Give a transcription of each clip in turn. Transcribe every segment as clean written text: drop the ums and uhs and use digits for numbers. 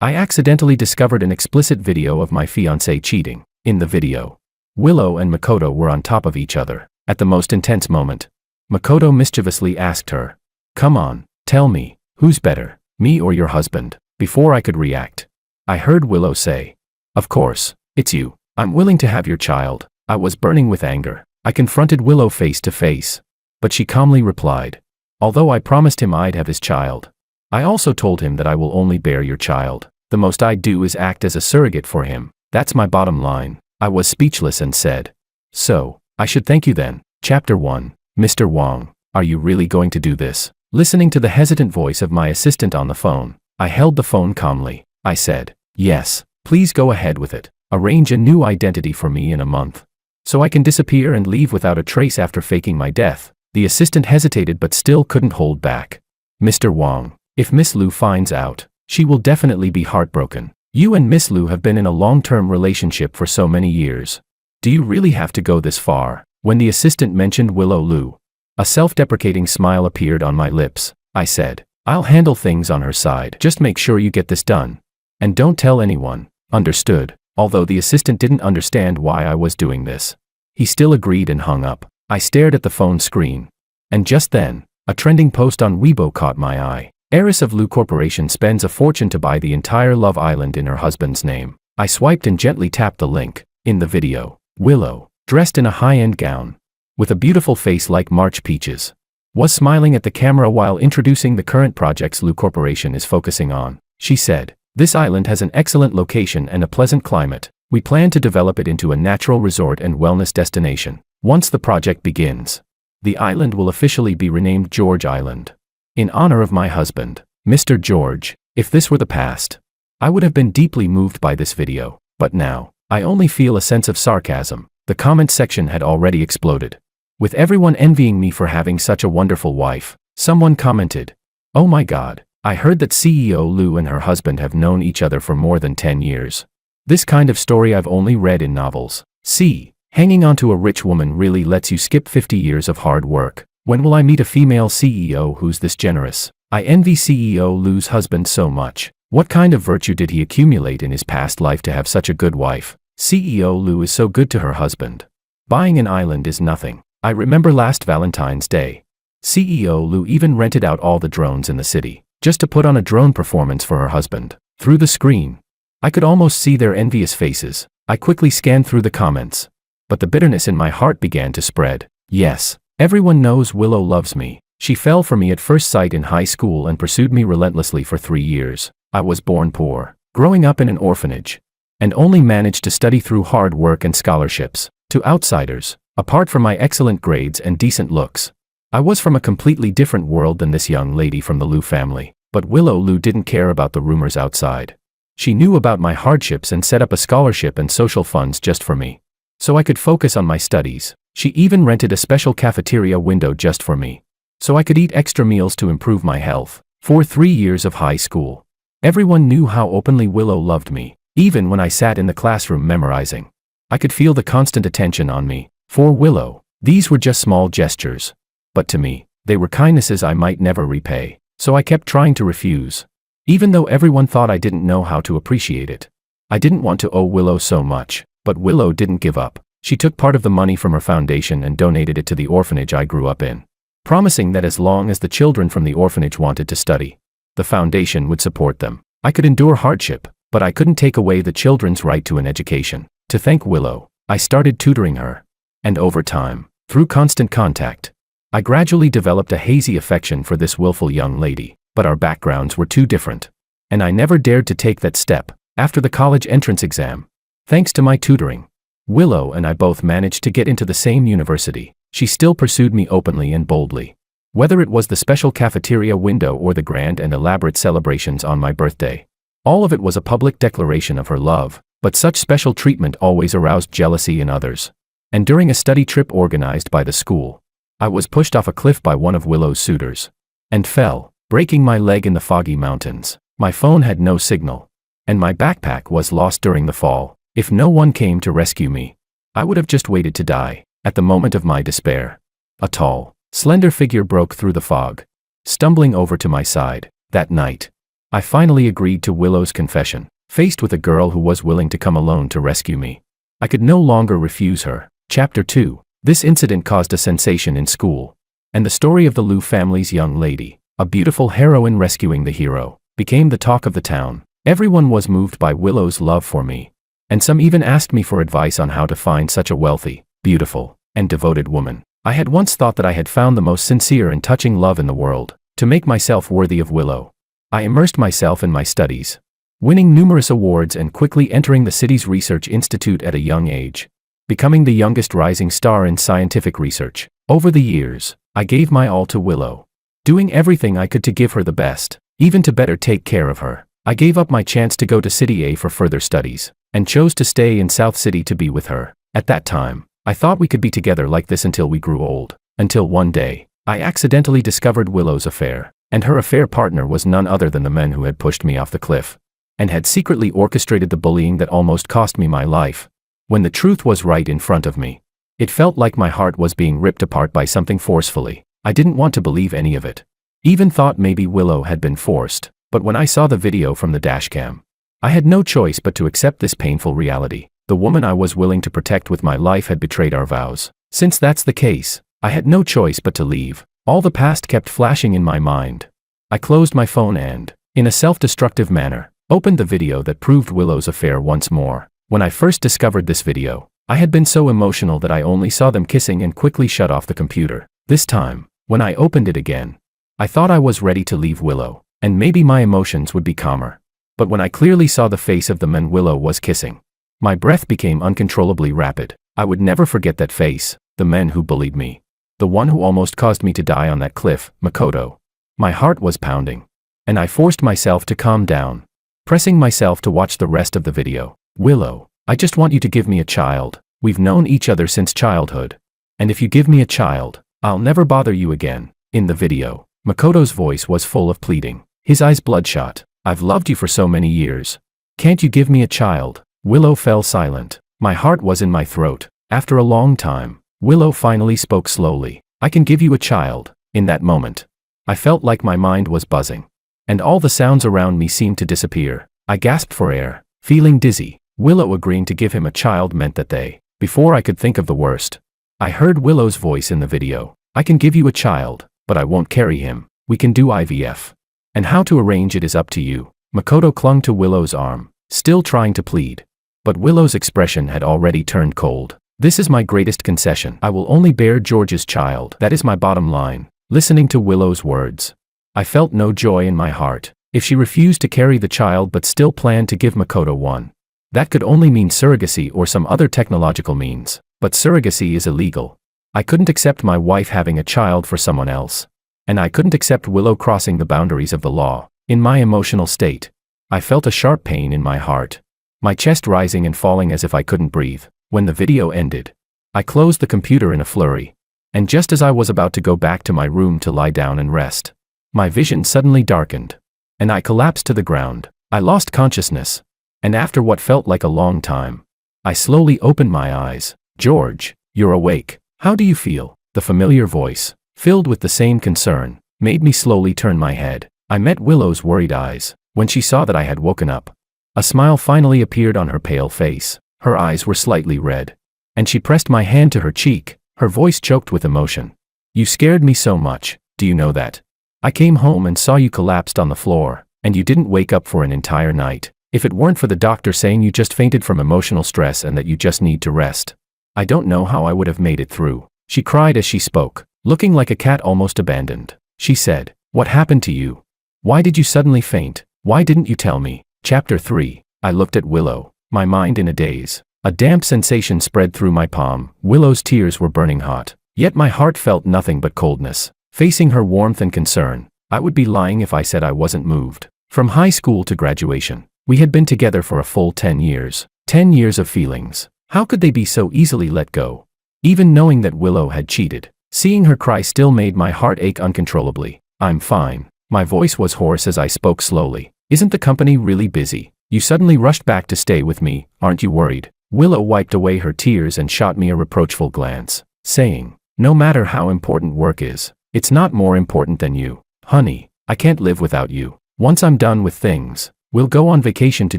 I accidentally discovered an explicit video of my fiancé cheating. In the video, Willow and Makoto were on top of each other. At the most intense moment, Makoto mischievously asked her, "Come on, tell me, who's better, me or your husband?" Before I could react, I heard Willow say, "Of course, it's you. I'm willing to have your child." I was burning with anger. I confronted Willow face to face, but she calmly replied, "Although I promised him I'd have his child, I also told him that I will only bear your child. The most I'd do is act as a surrogate for him. That's my bottom line." I was speechless and said, "So, I should thank you then." Chapter 1. Mr. Wong, are you really going to do this? Listening to the hesitant voice of my assistant on the phone, I held the phone calmly. I said, "Yes, please go ahead with it. Arrange a new identity for me in a month, so I can disappear and leave without a trace after faking my death." The assistant hesitated but still couldn't hold back. "Mr. Wong, if Miss Liu finds out, she will definitely be heartbroken. You and Miss Liu have been in a long-term relationship for so many years. Do you really have to go this far?" When the assistant mentioned Willow Liu, a self-deprecating smile appeared on my lips. I said, "I'll handle things on her side. Just make sure you get this done. And don't tell anyone." "Understood." Although the assistant didn't understand why I was doing this, he still agreed and hung up. I stared at the phone screen. And just then, a trending post on Weibo caught my eye. Heiress of Liu Corporation spends a fortune to buy the entire Love Island in her husband's name. I swiped and gently tapped the link. In the video, Willow, dressed in a high-end gown, with a beautiful face like March peaches, was smiling at the camera while introducing the current projects Liu Corporation is focusing on. She said, "This island has an excellent location and a pleasant climate. We plan to develop it into a natural resort and wellness destination. Once the project begins, the island will officially be renamed George Island, in honor of my husband, Mr. George." If this were the past, I would have been deeply moved by this video, but now, I only feel a sense of sarcasm. The comment section had already exploded, with everyone envying me for having such a wonderful wife. Someone commented, "Oh my god, I heard that CEO Liu and her husband have known each other for more than 10 years. This kind of story I've only read in novels. See, hanging on to a rich woman really lets you skip 50 years of hard work. When will I meet a female CEO who's this generous? I envy CEO Liu's husband so much. What kind of virtue did he accumulate in his past life to have such a good wife? CEO Liu is so good to her husband. Buying an island is nothing. I remember last Valentine's Day, CEO Liu even rented out all the drones in the city, just to put on a drone performance for her husband. Through the screen, I could almost see their envious faces. I quickly scanned through the comments, but the bitterness in my heart began to spread. Yes, everyone knows Willow loves me. She fell for me at first sight in high school and pursued me relentlessly for 3 years. I was born poor, growing up in an orphanage, and only managed to study through hard work and scholarships. To outsiders, apart from my excellent grades and decent looks, I was from a completely different world than this young lady from the Liu family. But Willow Liu didn't care about the rumors outside. She knew about my hardships and set up a scholarship and social funds just for me, so I could focus on my studies. She even rented a special cafeteria window just for me, so I could eat extra meals to improve my health. For 3 years of high school, everyone knew how openly Willow loved me. Even when I sat in the classroom memorizing, I could feel the constant attention on me. For Willow, these were just small gestures, but to me, they were kindnesses I might never repay. So I kept trying to refuse, even though everyone thought I didn't know how to appreciate it. I didn't want to owe Willow so much, but Willow didn't give up. She took part of the money from her foundation and donated it to the orphanage I grew up in, promising that as long as the children from the orphanage wanted to study, the foundation would support them. I could endure hardship, but I couldn't take away the children's right to an education. To thank Willow, I started tutoring her. And over time, through constant contact, I gradually developed a hazy affection for this willful young lady, but our backgrounds were too different, and I never dared to take that step. After the college entrance exam, thanks to my tutoring, Willow and I both managed to get into the same university. She still pursued me openly and boldly, whether it was the special cafeteria window or the grand and elaborate celebrations on my birthday. All of it was a public declaration of her love, but such special treatment always aroused jealousy in others. And during a study trip organized by the school, I was pushed off a cliff by one of Willow's suitors, and fell, breaking my leg in the foggy mountains. My phone had no signal, and my backpack was lost during the fall. If no one came to rescue me, I would have just waited to die. At the moment of my despair, a tall, slender figure broke through the fog, stumbling over to my side. That night, I finally agreed to Willow's confession, faced with a girl who was willing to come alone to rescue me. I could no longer refuse her. Chapter 2. This incident caused a sensation in school. And the story of the Liu family's young lady, a beautiful heroine rescuing the hero, became the talk of the town. Everyone was moved by Willow's love for me. And some even asked me for advice on how to find such a wealthy, beautiful, and devoted woman. I had once thought that I had found the most sincere and touching love in the world, to make myself worthy of Willow. I immersed myself in my studies, winning numerous awards and quickly entering the city's research institute at a young age, becoming the youngest rising star in scientific research. Over the years, I gave my all to Willow, doing everything I could to give her the best, even to better take care of her. I gave up my chance to go to City A for further studies, and chose to stay in South City to be with her. At that time, I thought we could be together like this until we grew old, until one day, I accidentally discovered Willow's affair, and her affair partner was none other than the man who had pushed me off the cliff, and had secretly orchestrated the bullying that almost cost me my life. When the truth was right in front of me, it felt like my heart was being ripped apart by something forcefully. I didn't want to believe any of it. Even thought maybe Willow had been forced, but when I saw the video from the dashcam, I had no choice but to accept this painful reality. The woman I was willing to protect with my life had betrayed our vows. Since that's the case, I had no choice but to leave. All the past kept flashing in my mind. I closed my phone and, in a self-destructive manner, opened the video that proved Willow's affair once more. When I first discovered this video, I had been so emotional that I only saw them kissing and quickly shut off the computer. This time, when I opened it again, I thought I was ready to leave Willow, and maybe my emotions would be calmer. But when I clearly saw the face of the man Willow was kissing, my breath became uncontrollably rapid. I would never forget that face, the man who bullied me, the one who almost caused me to die on that cliff, Makoto. My heart was pounding, and I forced myself to calm down, pressing myself to watch the rest of the video. Willow, I just want you to give me a child. We've known each other since childhood. And if you give me a child, I'll never bother you again. In the video, Makoto's voice was full of pleading, his eyes bloodshot. I've loved you for so many years. Can't you give me a child? Willow fell silent. My heart was in my throat. After a long time, Willow finally spoke slowly. I can give you a child. In that moment, I felt like my mind was buzzing, and all the sounds around me seemed to disappear. I gasped for air, feeling dizzy. Willow agreeing to give him a child meant that before I could think of the worst, I heard Willow's voice in the video. I can give you a child, but I won't carry him. We can do IVF. And how to arrange it is up to you. Makoto clung to Willow's arm, still trying to plead. But Willow's expression had already turned cold. This is my greatest concession. I will only bear George's child. That is my bottom line. Listening to Willow's words, I felt no joy in my heart. If she refused to carry the child but still planned to give Makoto one, that could only mean surrogacy or some other technological means. But surrogacy is illegal. I couldn't accept my wife having a child for someone else. And I couldn't accept Willow crossing the boundaries of the law. In my emotional state, I felt a sharp pain in my heart, my chest rising and falling as if I couldn't breathe. When the video ended, I closed the computer in a flurry. And just as I was about to go back to my room to lie down and rest, my vision suddenly darkened, and I collapsed to the ground. I lost consciousness. And after what felt like a long time, I slowly opened my eyes. George, you're awake. How do you feel? The familiar voice, filled with the same concern, made me slowly turn my head. I met Willow's worried eyes. When she saw that I had woken up, a smile finally appeared on her pale face. Her eyes were slightly red, and she pressed my hand to her cheek, her voice choked with emotion. You scared me so much, do you know that? I came home and saw you collapsed on the floor, and you didn't wake up for an entire night. If it weren't for the doctor saying you just fainted from emotional stress and that you just need to rest, I don't know how I would have made it through. She cried as she spoke, looking like a cat almost abandoned. She said, what happened to you? Why did you suddenly faint? Why didn't you tell me? Chapter 3. I looked at Willow, my mind in a daze. A damp sensation spread through my palm. Willow's tears were burning hot, yet my heart felt nothing but coldness. Facing her warmth and concern, I would be lying if I said I wasn't moved. From high school to graduation, we had been together for a full 10 years. 10 years of feelings. How could they be so easily let go? Even knowing that Willow had cheated, seeing her cry still made my heart ache uncontrollably. I'm fine. My voice was hoarse as I spoke slowly. Isn't the company really busy? You suddenly rushed back to stay with me, aren't you worried? Willow wiped away her tears and shot me a reproachful glance, saying, no matter how important work is, it's not more important than you. Honey, I can't live without you. Once I'm done with things, we'll go on vacation to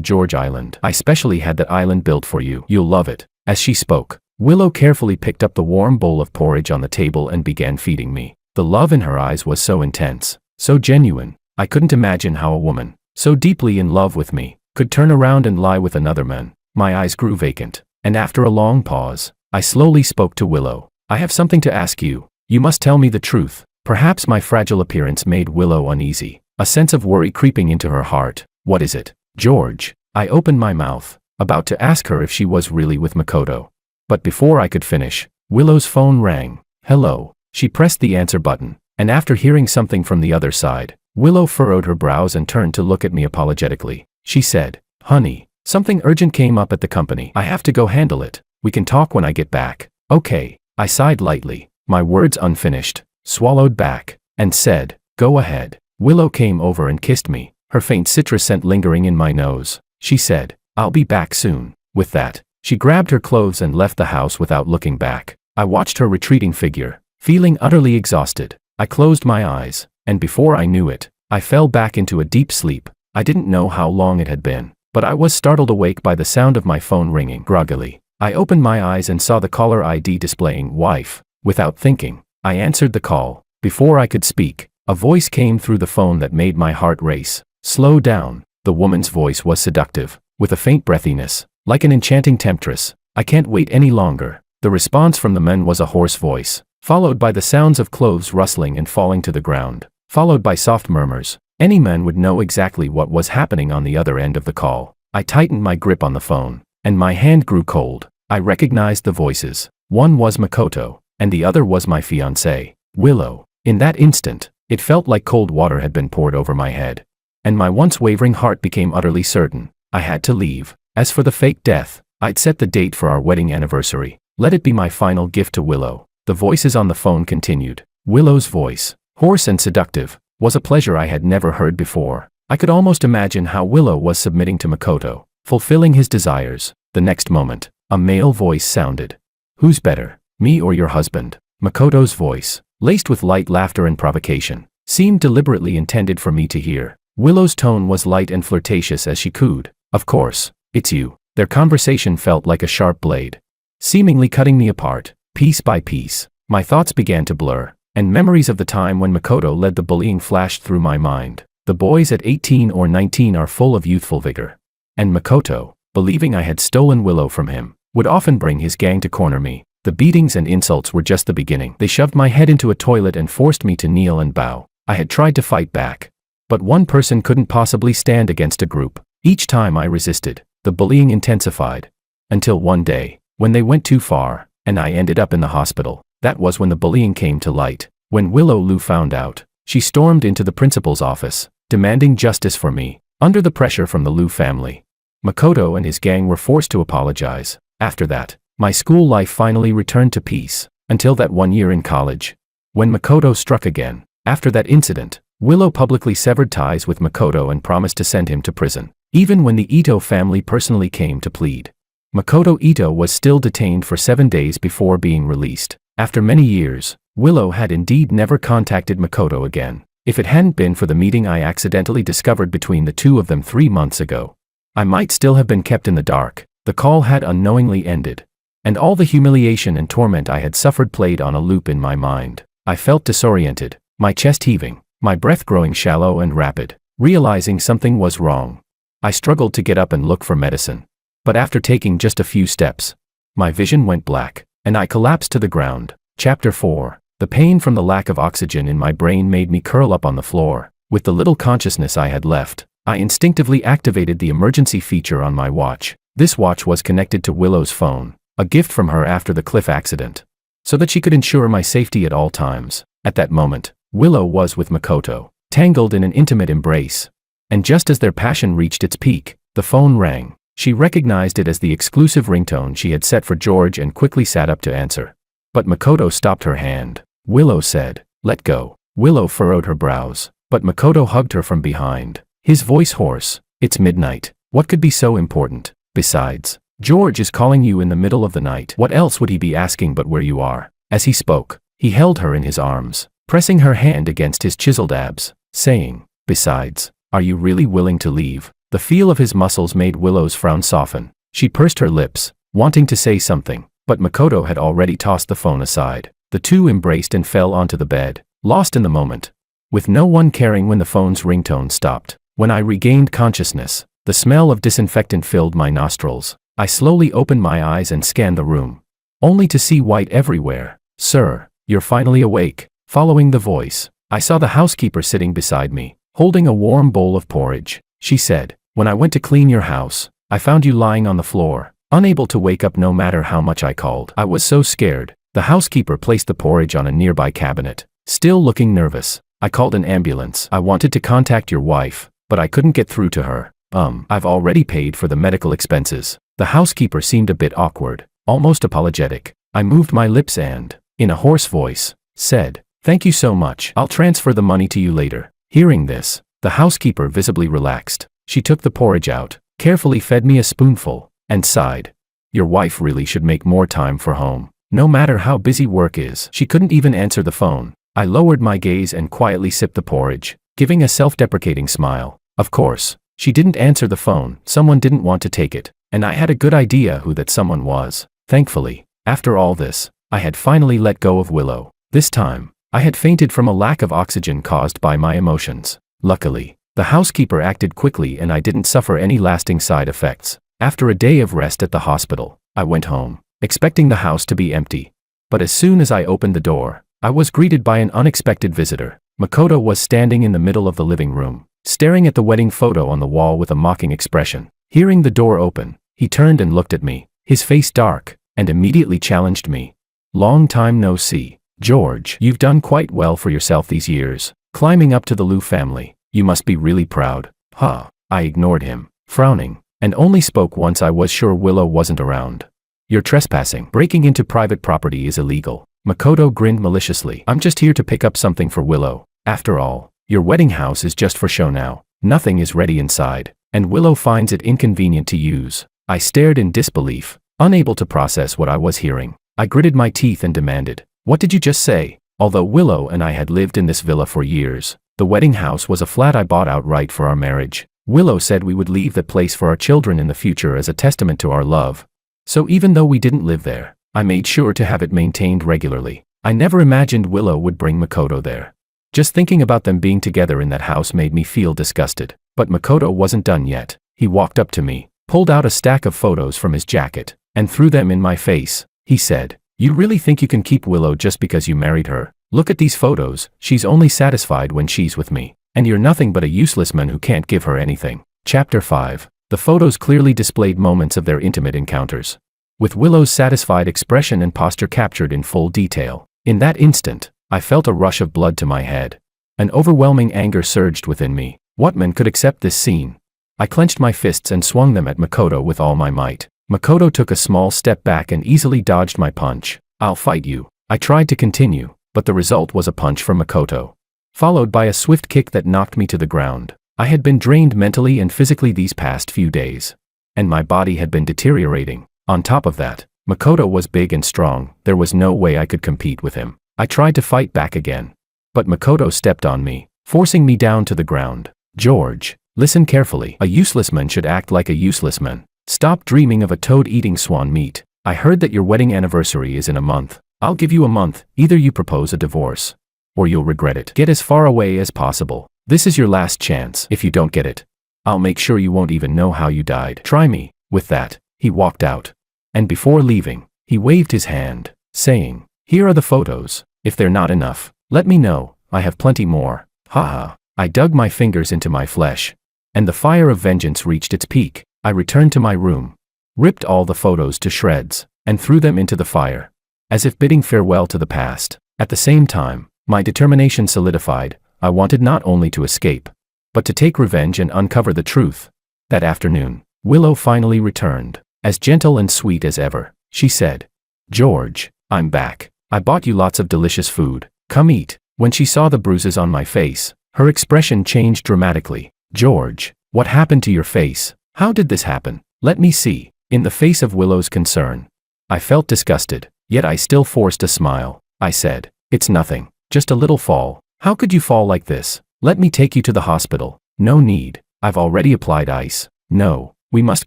George Island. I specially had that island built for you. You'll love it." As she spoke, Willow carefully picked up the warm bowl of porridge on the table and began feeding me. The love in her eyes was so intense, so genuine. I couldn't imagine how a woman, so deeply in love with me, could turn around and lie with another man. My eyes grew vacant, and after a long pause, I slowly spoke to Willow. "I have something to ask you. You must tell me the truth." Perhaps my fragile appearance made Willow uneasy, a sense of worry creeping into her heart. "What is it, George?" I opened my mouth, about to ask her if she was really with Makoto. But before I could finish, Willow's phone rang. "Hello." She pressed the answer button, and after hearing something from the other side, Willow furrowed her brows and turned to look at me apologetically. She said, "Honey, something urgent came up at the company. I have to go handle it. We can talk when I get back." "Okay." I sighed lightly, my words unfinished, swallowed back, and said, "Go ahead." Willow came over and kissed me, her faint citrus scent lingering in my nose. She said, "I'll be back soon." With that, she grabbed her clothes and left the house without looking back. I watched her retreating figure, feeling utterly exhausted. I closed my eyes, and before I knew it, I fell back into a deep sleep. I didn't know how long it had been, but I was startled awake by the sound of my phone ringing. Groggily, I opened my eyes and saw the caller ID displaying "wife." Without thinking, I answered the call. Before I could speak, a voice came through the phone that made my heart race. "Slow down." The woman's voice was seductive, with a faint breathiness, like an enchanting temptress. "I can't wait any longer." The response from the man was a hoarse voice, followed by the sounds of clothes rustling and falling to the ground, followed by soft murmurs. Any man would know exactly what was happening on the other end of the call. I tightened my grip on the phone, and my hand grew cold. I recognized the voices. One was Makoto, and the other was my fiancée, Willow. In that instant, it felt like cold water had been poured over my head, and my once wavering heart became utterly certain. I had to leave. As for the fake death, I'd set the date for our wedding anniversary. Let it be my final gift to Willow. The voices on the phone continued. Willow's voice, hoarse and seductive, was a pleasure I had never heard before. I could almost imagine how Willow was submitting to Makoto, fulfilling his desires. The next moment, a male voice sounded. "Who's better, me or your husband?" Makoto's voice, laced with light laughter and provocation, seemed deliberately intended for me to hear. Willow's tone was light and flirtatious as she cooed. "Of course, it's you." Their conversation felt like a sharp blade, seemingly cutting me apart, piece by piece. My thoughts began to blur, and memories of the time when Makoto led the bullying flashed through my mind. The boys at 18 or 19 are full of youthful vigor. And Makoto, believing I had stolen Willow from him, would often bring his gang to corner me. The beatings and insults were just the beginning. They shoved my head into a toilet and forced me to kneel and bow. I had tried to fight back, but one person couldn't possibly stand against a group. Each time I resisted, the bullying intensified. Until one day, when they went too far, and I ended up in the hospital. That was when the bullying came to light. When Willow Lu found out, she stormed into the principal's office, demanding justice for me. Under the pressure from the Lu family, Makoto and his gang were forced to apologize. After that, my school life finally returned to peace, until that one year in college, when Makoto struck again. After that incident, Willow publicly severed ties with Makoto and promised to send him to prison, even when the Ito family personally came to plead. Makoto Ito was still detained for 7 days before being released. After many years, Willow had indeed never contacted Makoto again. If it hadn't been for the meeting I accidentally discovered between the two of them 3 months ago, I might still have been kept in the dark. The call had unknowingly ended, and all the humiliation and torment I had suffered played on a loop in my mind. I felt disoriented, my chest heaving, my breath growing shallow and rapid. Realizing something was wrong, I struggled to get up and look for medicine. But after taking just a few steps, my vision went black, and I collapsed to the ground. Chapter 4. The pain from the lack of oxygen in my brain made me curl up on the floor. With the little consciousness I had left, I instinctively activated the emergency feature on my watch. This watch was connected to Willow's phone, a gift from her after the cliff accident, so that she could ensure my safety at all times. At that moment, Willow was with Makoto, tangled in an intimate embrace. And just as their passion reached its peak, the phone rang. She recognized it as the exclusive ringtone she had set for George and quickly sat up to answer. But Makoto stopped her hand. Willow said, "Let go." Willow furrowed her brows, but Makoto hugged her from behind, his voice hoarse. "It's midnight. What could be so important? Besides, George is calling you in the middle of the night. What else would he be asking but where you are?" As he spoke, he held her in his arms, pressing her hand against his chiseled abs, saying, "Besides, Are you really willing to leave? The feel of his muscles made Willow's frown soften. She pursed her lips, wanting to say something, but Makoto had already tossed the phone aside. The two embraced and fell onto the bed, lost in the moment, with no one caring when the phone's ringtone stopped. When I regained consciousness, the smell of disinfectant filled my nostrils. I slowly opened my eyes and scanned the room, only to see white everywhere. Sir, you're finally awake. Following the voice, I saw the housekeeper sitting beside me, holding a warm bowl of porridge. She said, when I went to clean your house, I found you lying on the floor, unable to wake up no matter how much I called. I was so scared. The housekeeper placed the porridge on a nearby cabinet, still looking nervous. I called an ambulance. I wanted to contact your wife, but I couldn't get through to her. I've already paid for the medical expenses. The housekeeper seemed a bit awkward, almost apologetic. I moved my lips and, in a hoarse voice, said, thank you so much. I'll transfer the money to you later. Hearing this, the housekeeper visibly relaxed. She took the porridge out, carefully fed me a spoonful, and sighed. Your wife really should make more time for home. No matter how busy work is, she couldn't even answer the phone. I lowered my gaze and quietly sipped the porridge, giving a self-deprecating smile. Of course, she didn't answer the phone. Someone didn't want to take it, and I had a good idea who that someone was. Thankfully, after all this, I had finally let go of Willow. This time, I had fainted from a lack of oxygen caused by my emotions. Luckily, the housekeeper acted quickly and I didn't suffer any lasting side effects. After a day of rest at the hospital, I went home, expecting the house to be empty. But as soon as I opened the door, I was greeted by an unexpected visitor. Makoto was standing in the middle of the living room, staring at the wedding photo on the wall with a mocking expression. Hearing the door open, he turned and looked at me, his face dark, and immediately challenged me. Long time no see. George, you've done quite well for yourself these years, climbing up to the Liu family. You must be really proud. Huh. I ignored him, frowning, and only spoke once I was sure Willow wasn't around. You're trespassing. Breaking into private property is illegal. Makoto grinned maliciously. I'm just here to pick up something for Willow. After all, your wedding house is just for show now. Nothing is ready inside, and Willow finds it inconvenient to use. I stared in disbelief, unable to process what I was hearing. I gritted my teeth and demanded, what did you just say? Although Willow and I had lived in this villa for years, the wedding house was a flat I bought outright for our marriage. Willow said we would leave that place for our children in the future as a testament to our love. So even though we didn't live there, I made sure to have it maintained regularly. I never imagined Willow would bring Makoto there. Just thinking about them being together in that house made me feel disgusted. But Makoto wasn't done yet. He walked up to me, pulled out a stack of photos from his jacket, and threw them in my face. He said, you really think you can keep Willow just because you married her? Look at these photos. She's only satisfied when she's with me. And you're nothing but a useless man who can't give her anything. Chapter 5. The photos clearly displayed moments of their intimate encounters, with Willow's satisfied expression and posture captured in full detail. In that instant, I felt a rush of blood to my head. An overwhelming anger surged within me. What man could accept this scene? I clenched my fists and swung them at Makoto with all my might. Makoto took a small step back and easily dodged my punch. I'll fight you. I tried to continue, but the result was a punch from Makoto, followed by a swift kick that knocked me to the ground. I had been drained mentally and physically these past few days, and my body had been deteriorating. On top of that, Makoto was big and strong. There was no way I could compete with him. I tried to fight back again, but Makoto stepped on me, forcing me down to the ground. George, listen carefully. A useless man should act like a useless man. Stop dreaming of a toad eating swan meat. I heard that your wedding anniversary is in a month. I'll give you a month. Either you propose a divorce, or you'll regret it. Get as far away as possible. This is your last chance. If you don't get it, I'll make sure you won't even know how you died. Try me. With that, he walked out. And before leaving, he waved his hand, saying, here are the photos. If they're not enough, let me know. I have plenty more. Haha. I dug my fingers into my flesh, and the fire of vengeance reached its peak. I returned to my room, ripped all the photos to shreds, and threw them into the fire, as if bidding farewell to the past. At the same time, my determination solidified. I wanted not only to escape, but to take revenge and uncover the truth. That afternoon, Willow finally returned, as gentle and sweet as ever. She said, George, I'm back. I bought you lots of delicious food. Come eat. When she saw the bruises on my face, her expression changed dramatically. George, what happened to your face? How did this happen? Let me see. In the face of Willow's concern, I felt disgusted, yet I still forced a smile. I said, it's nothing, just a little fall. How could you fall like this? Let me take you to the hospital. No need. I've already applied ice. No, we must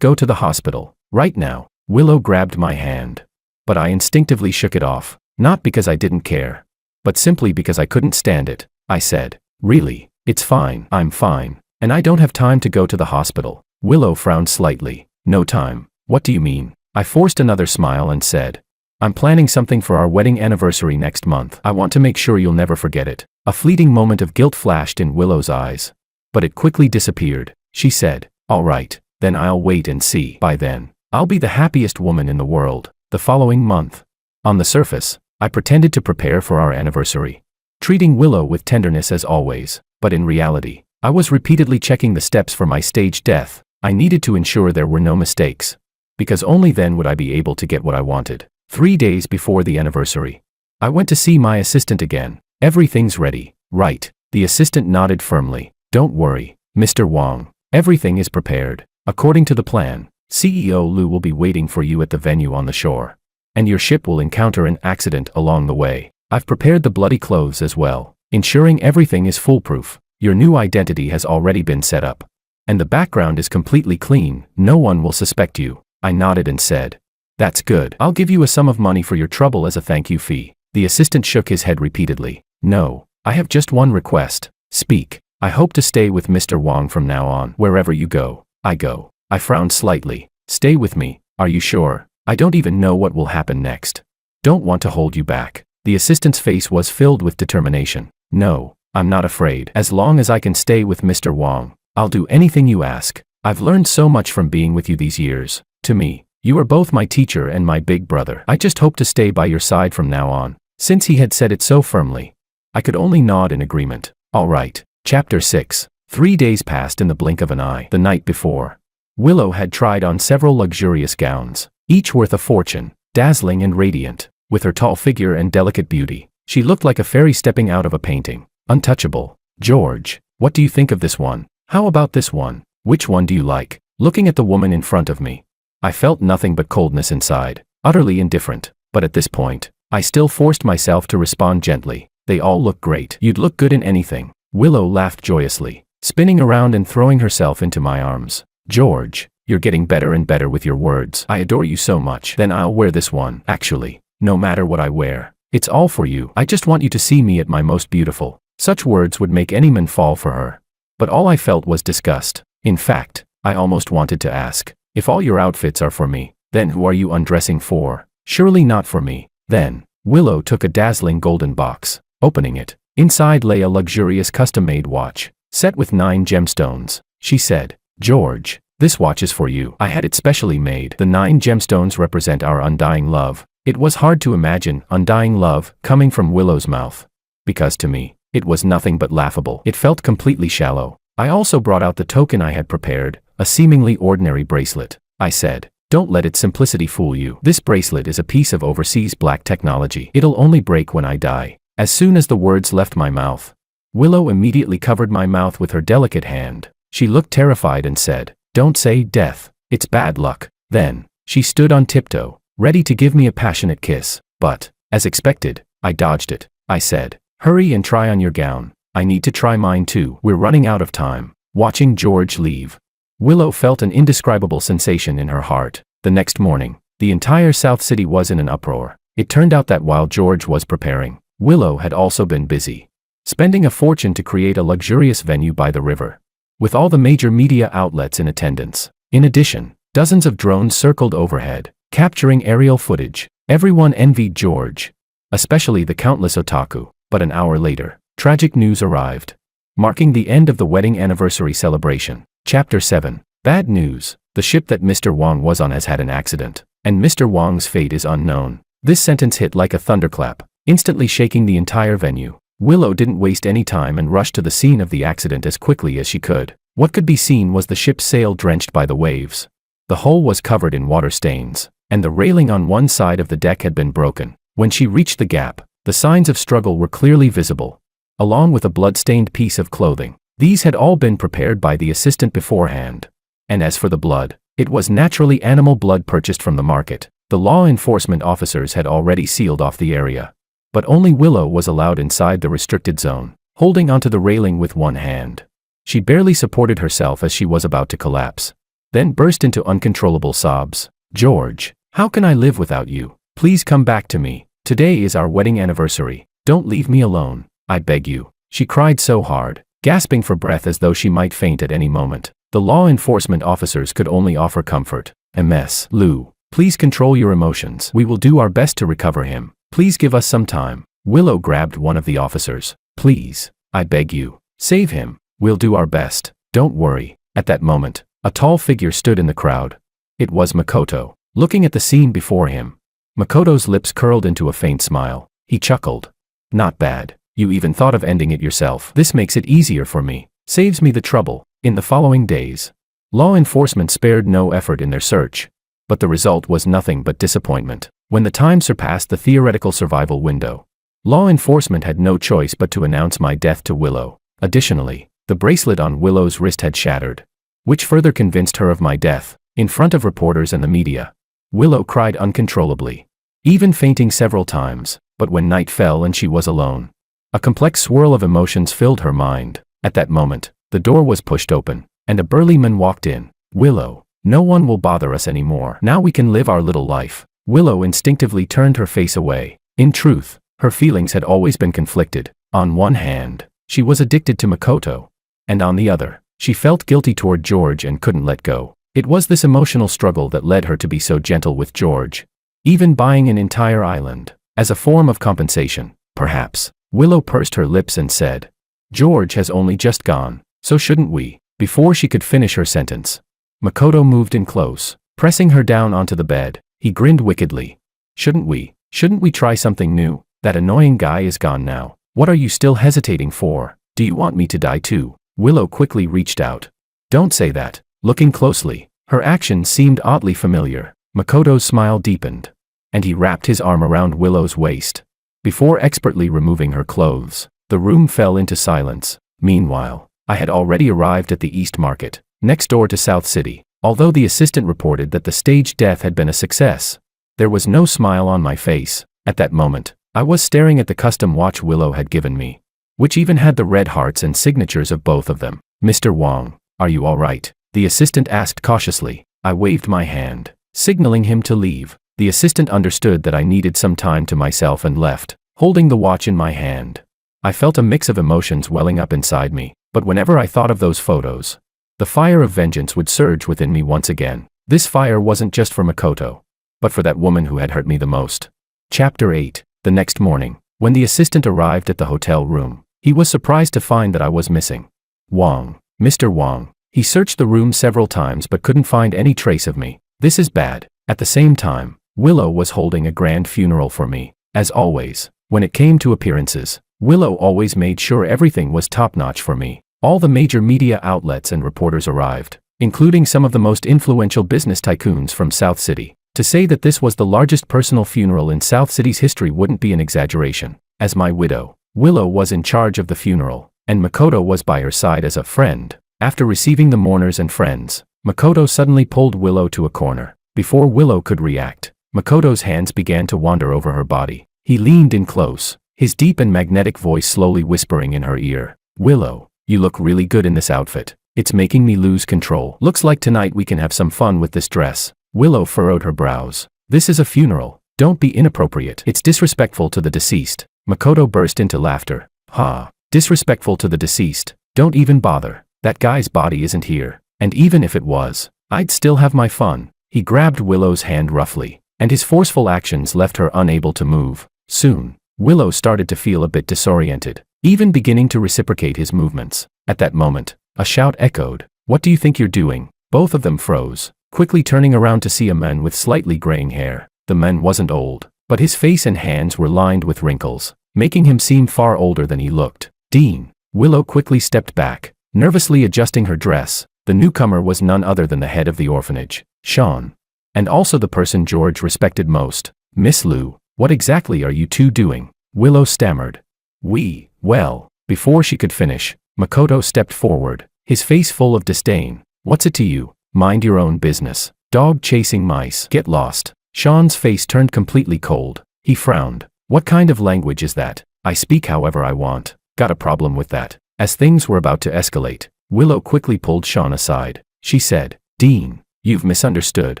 go to the hospital, right now. Willow grabbed my hand. But I instinctively shook it off, not because I didn't care, but simply because I couldn't stand it. I said, really, it's fine, I'm fine, and I don't have time to go to the hospital. Willow frowned slightly. No time. What do you mean? I forced another smile and said, I'm planning something for our wedding anniversary next month. I want to make sure you'll never forget it. A fleeting moment of guilt flashed in Willow's eyes, but it quickly disappeared. She said, all right, then I'll wait and see. By then, I'll be the happiest woman in the world. The following month. On the surface, I pretended to prepare for our anniversary, treating Willow with tenderness as always, but in reality, I was repeatedly checking the steps for my staged death. I needed to ensure there were no mistakes, because only then would I be able to get what I wanted. 3 days before the anniversary, I went to see my assistant again. Everything's ready, right? The assistant nodded firmly. Don't worry, Mr. Wong. Everything is prepared. According to the plan, CEO Lu will be waiting for you at the venue on the shore, and your ship will encounter an accident along the way. I've prepared the bloody clothes as well, ensuring everything is foolproof. Your new identity has already been set up, and the background is completely clean. No one will suspect you. I nodded and said, that's good. I'll give you a sum of money for your trouble as a thank you fee. The assistant shook his head repeatedly. No, I have just one request. Speak. I hope to stay with Mr. Wong from now on. Wherever you go, I go. I frowned slightly. Stay with me. Are you sure? I don't even know what will happen next. Don't want to hold you back. The assistant's face was filled with determination. No, I'm not afraid. As long as I can stay with Mr. Wong, I'll do anything you ask. I've learned so much from being with you these years. To me, you are both my teacher and my big brother. I just hope to stay by your side from now on. Since he had said it so firmly, I could only nod in agreement. All right. Chapter 6. 3 days passed in the blink of an eye. The night before, Willow had tried on several luxurious gowns, each worth a fortune, dazzling and radiant. With her tall figure and delicate beauty, she looked like a fairy stepping out of a painting. Untouchable. George, what do you think of this one? How about this one? Which one do you like? Looking at the woman in front of me, I felt nothing but coldness inside, utterly indifferent. But at this point, I still forced myself to respond gently. They all look great. You'd look good in anything. Willow laughed joyously, spinning around and throwing herself into my arms. George, you're getting better and better with your words. I adore you so much. Then I'll wear this one. Actually, no matter what I wear, it's all for you. I just want you to see me at my most beautiful. Such words would make any man fall for her. But all I felt was disgust. In fact, I almost wanted to ask, if all your outfits are for me, then who are you undressing for? Surely not for me. Then, Willow took a dazzling golden box. Opening it, inside lay a luxurious custom-made watch, set with 9 gemstones. She said, George, this watch is for you. I had it specially made. The 9 gemstones represent our undying love. It was hard to imagine undying love coming from Willow's mouth, because to me, it was nothing but laughable. It felt completely shallow. I also brought out the token I had prepared, a seemingly ordinary bracelet. I said, don't let its simplicity fool you. This bracelet is a piece of overseas black technology. It'll only break when I die. As soon as the words left my mouth, Willow immediately covered my mouth with her delicate hand. She looked terrified and said, don't say death. It's bad luck. Then, she stood on tiptoe, ready to give me a passionate kiss. But, as expected, I dodged it. I said, hurry and try on your gown. I need to try mine too. We're running out of time. Watching George leave, Willow felt an indescribable sensation in her heart. The next morning, the entire South City was in an uproar. It turned out that while George was preparing, Willow had also been busy, spending a fortune to create a luxurious venue by the river, with all the major media outlets in attendance. In addition, dozens of drones circled overhead, capturing aerial footage. Everyone envied George, especially the countless otaku. But an hour later, tragic news arrived, marking the end of the wedding anniversary celebration. Chapter 7. Bad news. The ship that Mr. Wong was on has had an accident, and Mr. Wong's fate is unknown. This sentence hit like a thunderclap, instantly shaking the entire venue. Willow didn't waste any time and rushed to the scene of the accident as quickly as she could. What could be seen was the ship's sail drenched by the waves. The hull was covered in water stains, and the railing on one side of the deck had been broken. When she reached the gap, the signs of struggle were clearly visible, along with a blood-stained piece of clothing. These had all been prepared by the assistant beforehand. And as for the blood, it was naturally animal blood purchased from the market. The law enforcement officers had already sealed off the area. But only Willow was allowed inside the restricted zone, holding onto the railing with one hand. She barely supported herself as she was about to collapse, then burst into uncontrollable sobs. George, how can I live without you? Please come back to me. Today is our wedding anniversary. Don't leave me alone. I beg you. She cried so hard, gasping for breath as though she might faint at any moment. The law enforcement officers could only offer comfort. Ms. Lou, please control your emotions. We will do our best to recover him. Please give us some time. Willow grabbed one of the officers. Please, I beg you, save him. We'll do our best. Don't worry. At that moment, a tall figure stood in the crowd. It was Makoto. Looking at the scene before him, Makoto's lips curled into a faint smile. He chuckled. Not bad. You even thought of ending it yourself. This makes it easier for me. Saves me the trouble. In the following days, law enforcement spared no effort in their search, but the result was nothing but disappointment. When the time surpassed the theoretical survival window, law enforcement had no choice but to announce my death to Willow. Additionally, the bracelet on Willow's wrist had shattered, which further convinced her of my death. In front of reporters and the media, Willow cried uncontrollably, even fainting several times. But when night fell and she was alone, a complex swirl of emotions filled her mind. At that moment, the door was pushed open, and a burly man walked in. Willow, no one will bother us anymore. Now we can live our little life. Willow instinctively turned her face away. In truth, her feelings had always been conflicted. On one hand, she was addicted to Makoto, and on the other, she felt guilty toward George and couldn't let go. It was this emotional struggle that led her to be so gentle with George, even buying an entire island as a form of compensation. Perhaps. Willow pursed her lips and said, George has only just gone, so shouldn't we? Before she could finish her sentence, Makoto moved in close, pressing her down onto the bed. He grinned wickedly. Shouldn't we? Shouldn't we try something new? That annoying guy is gone now. What are you still hesitating for? Do you want me to die too? Willow quickly reached out. Don't say that. Looking closely, her actions seemed oddly familiar. Makoto's smile deepened, and he wrapped his arm around Willow's waist. Before expertly removing her clothes, the room fell into silence. Meanwhile, I had already arrived at the East Market, next door to South City. Although the assistant reported that the staged death had been a success, there was no smile on my face. At that moment, I was staring at the custom watch Willow had given me, which even had the red hearts and signatures of both of them. Mr. Wong, are you all right? The assistant asked cautiously. I waved my hand, signaling him to leave. The assistant understood that I needed some time to myself and left, holding the watch in my hand. I felt a mix of emotions welling up inside me, but whenever I thought of those photos, the fire of vengeance would surge within me once again. This fire wasn't just for Makoto, but for that woman who had hurt me the most. Chapter 8. The next morning, when the assistant arrived at the hotel room, he was surprised to find that I was missing. Wong. Mr. Wong. He searched the room several times but couldn't find any trace of me. This is bad. At the same time, Willow was holding a grand funeral for me. As always, when it came to appearances, Willow always made sure everything was top-notch for me. All the major media outlets and reporters arrived, including some of the most influential business tycoons from South City. To say that this was the largest personal funeral in South City's history wouldn't be an exaggeration. As my widow, Willow was in charge of the funeral, and Makoto was by her side as a friend. After receiving the mourners and friends, Makoto suddenly pulled Willow to a corner. Before Willow could react, Makoto's hands began to wander over her body. He leaned in close, his deep and magnetic voice slowly whispering in her ear. Willow, you look really good in this outfit. It's making me lose control. Looks like tonight we can have some fun with this dress. Willow furrowed her brows. This is a funeral. Don't be inappropriate. It's disrespectful to the deceased. Makoto burst into laughter. Ha. Disrespectful to the deceased. Don't even bother. That guy's body isn't here. And even if it was, I'd still have my fun. He grabbed Willow's hand roughly, and his forceful actions left her unable to move. Soon, Willow started to feel a bit disoriented, even beginning to reciprocate his movements. At that moment, a shout echoed. What do you think you're doing? Both of them froze, quickly turning around to see a man with slightly graying hair. The man wasn't old, but his face and hands were lined with wrinkles, making him seem far older than he looked. Dean. Willow quickly stepped back, nervously adjusting her dress. The newcomer was none other than the head of the orphanage, Sean, and also the person George respected most. Miss Lou, what exactly are you two doing? Willow stammered. Well, before she could finish, Makoto stepped forward, his face full of disdain. What's it to you? Mind your own business. Dog chasing mice. Get lost. Sean's face turned completely cold. He frowned. What kind of language is that? I speak however I want. Got a problem with that? As things were about to escalate, Willow quickly pulled Sean aside. She said, Dean, you've misunderstood.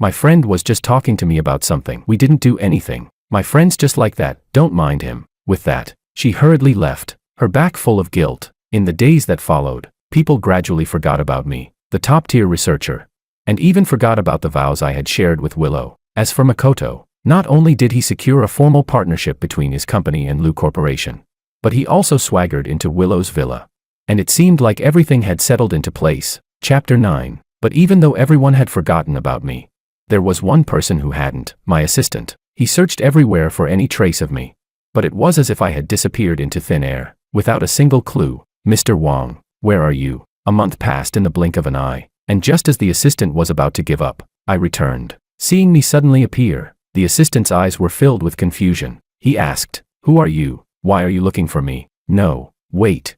My friend was just talking to me about something. We didn't do anything. My friend's just like that, don't mind him. With that, she hurriedly left, her back full of guilt. In the days that followed, people gradually forgot about me, the top-tier researcher, and even forgot about the vows I had shared with Willow. As for Makoto, not only did he secure a formal partnership between his company and Lu Corporation, but he also swaggered into Willow's villa. And it seemed like everything had settled into place. Chapter 9. But even though everyone had forgotten about me, there was one person who hadn't, my assistant. He searched everywhere for any trace of me. But it was as if I had disappeared into thin air, without a single clue. Mr. Wong, where are you? A month passed in the blink of an eye, and just as the assistant was about to give up, I returned. Seeing me suddenly appear, the assistant's eyes were filled with confusion. He asked, Who are you? Why are you looking for me? No, wait.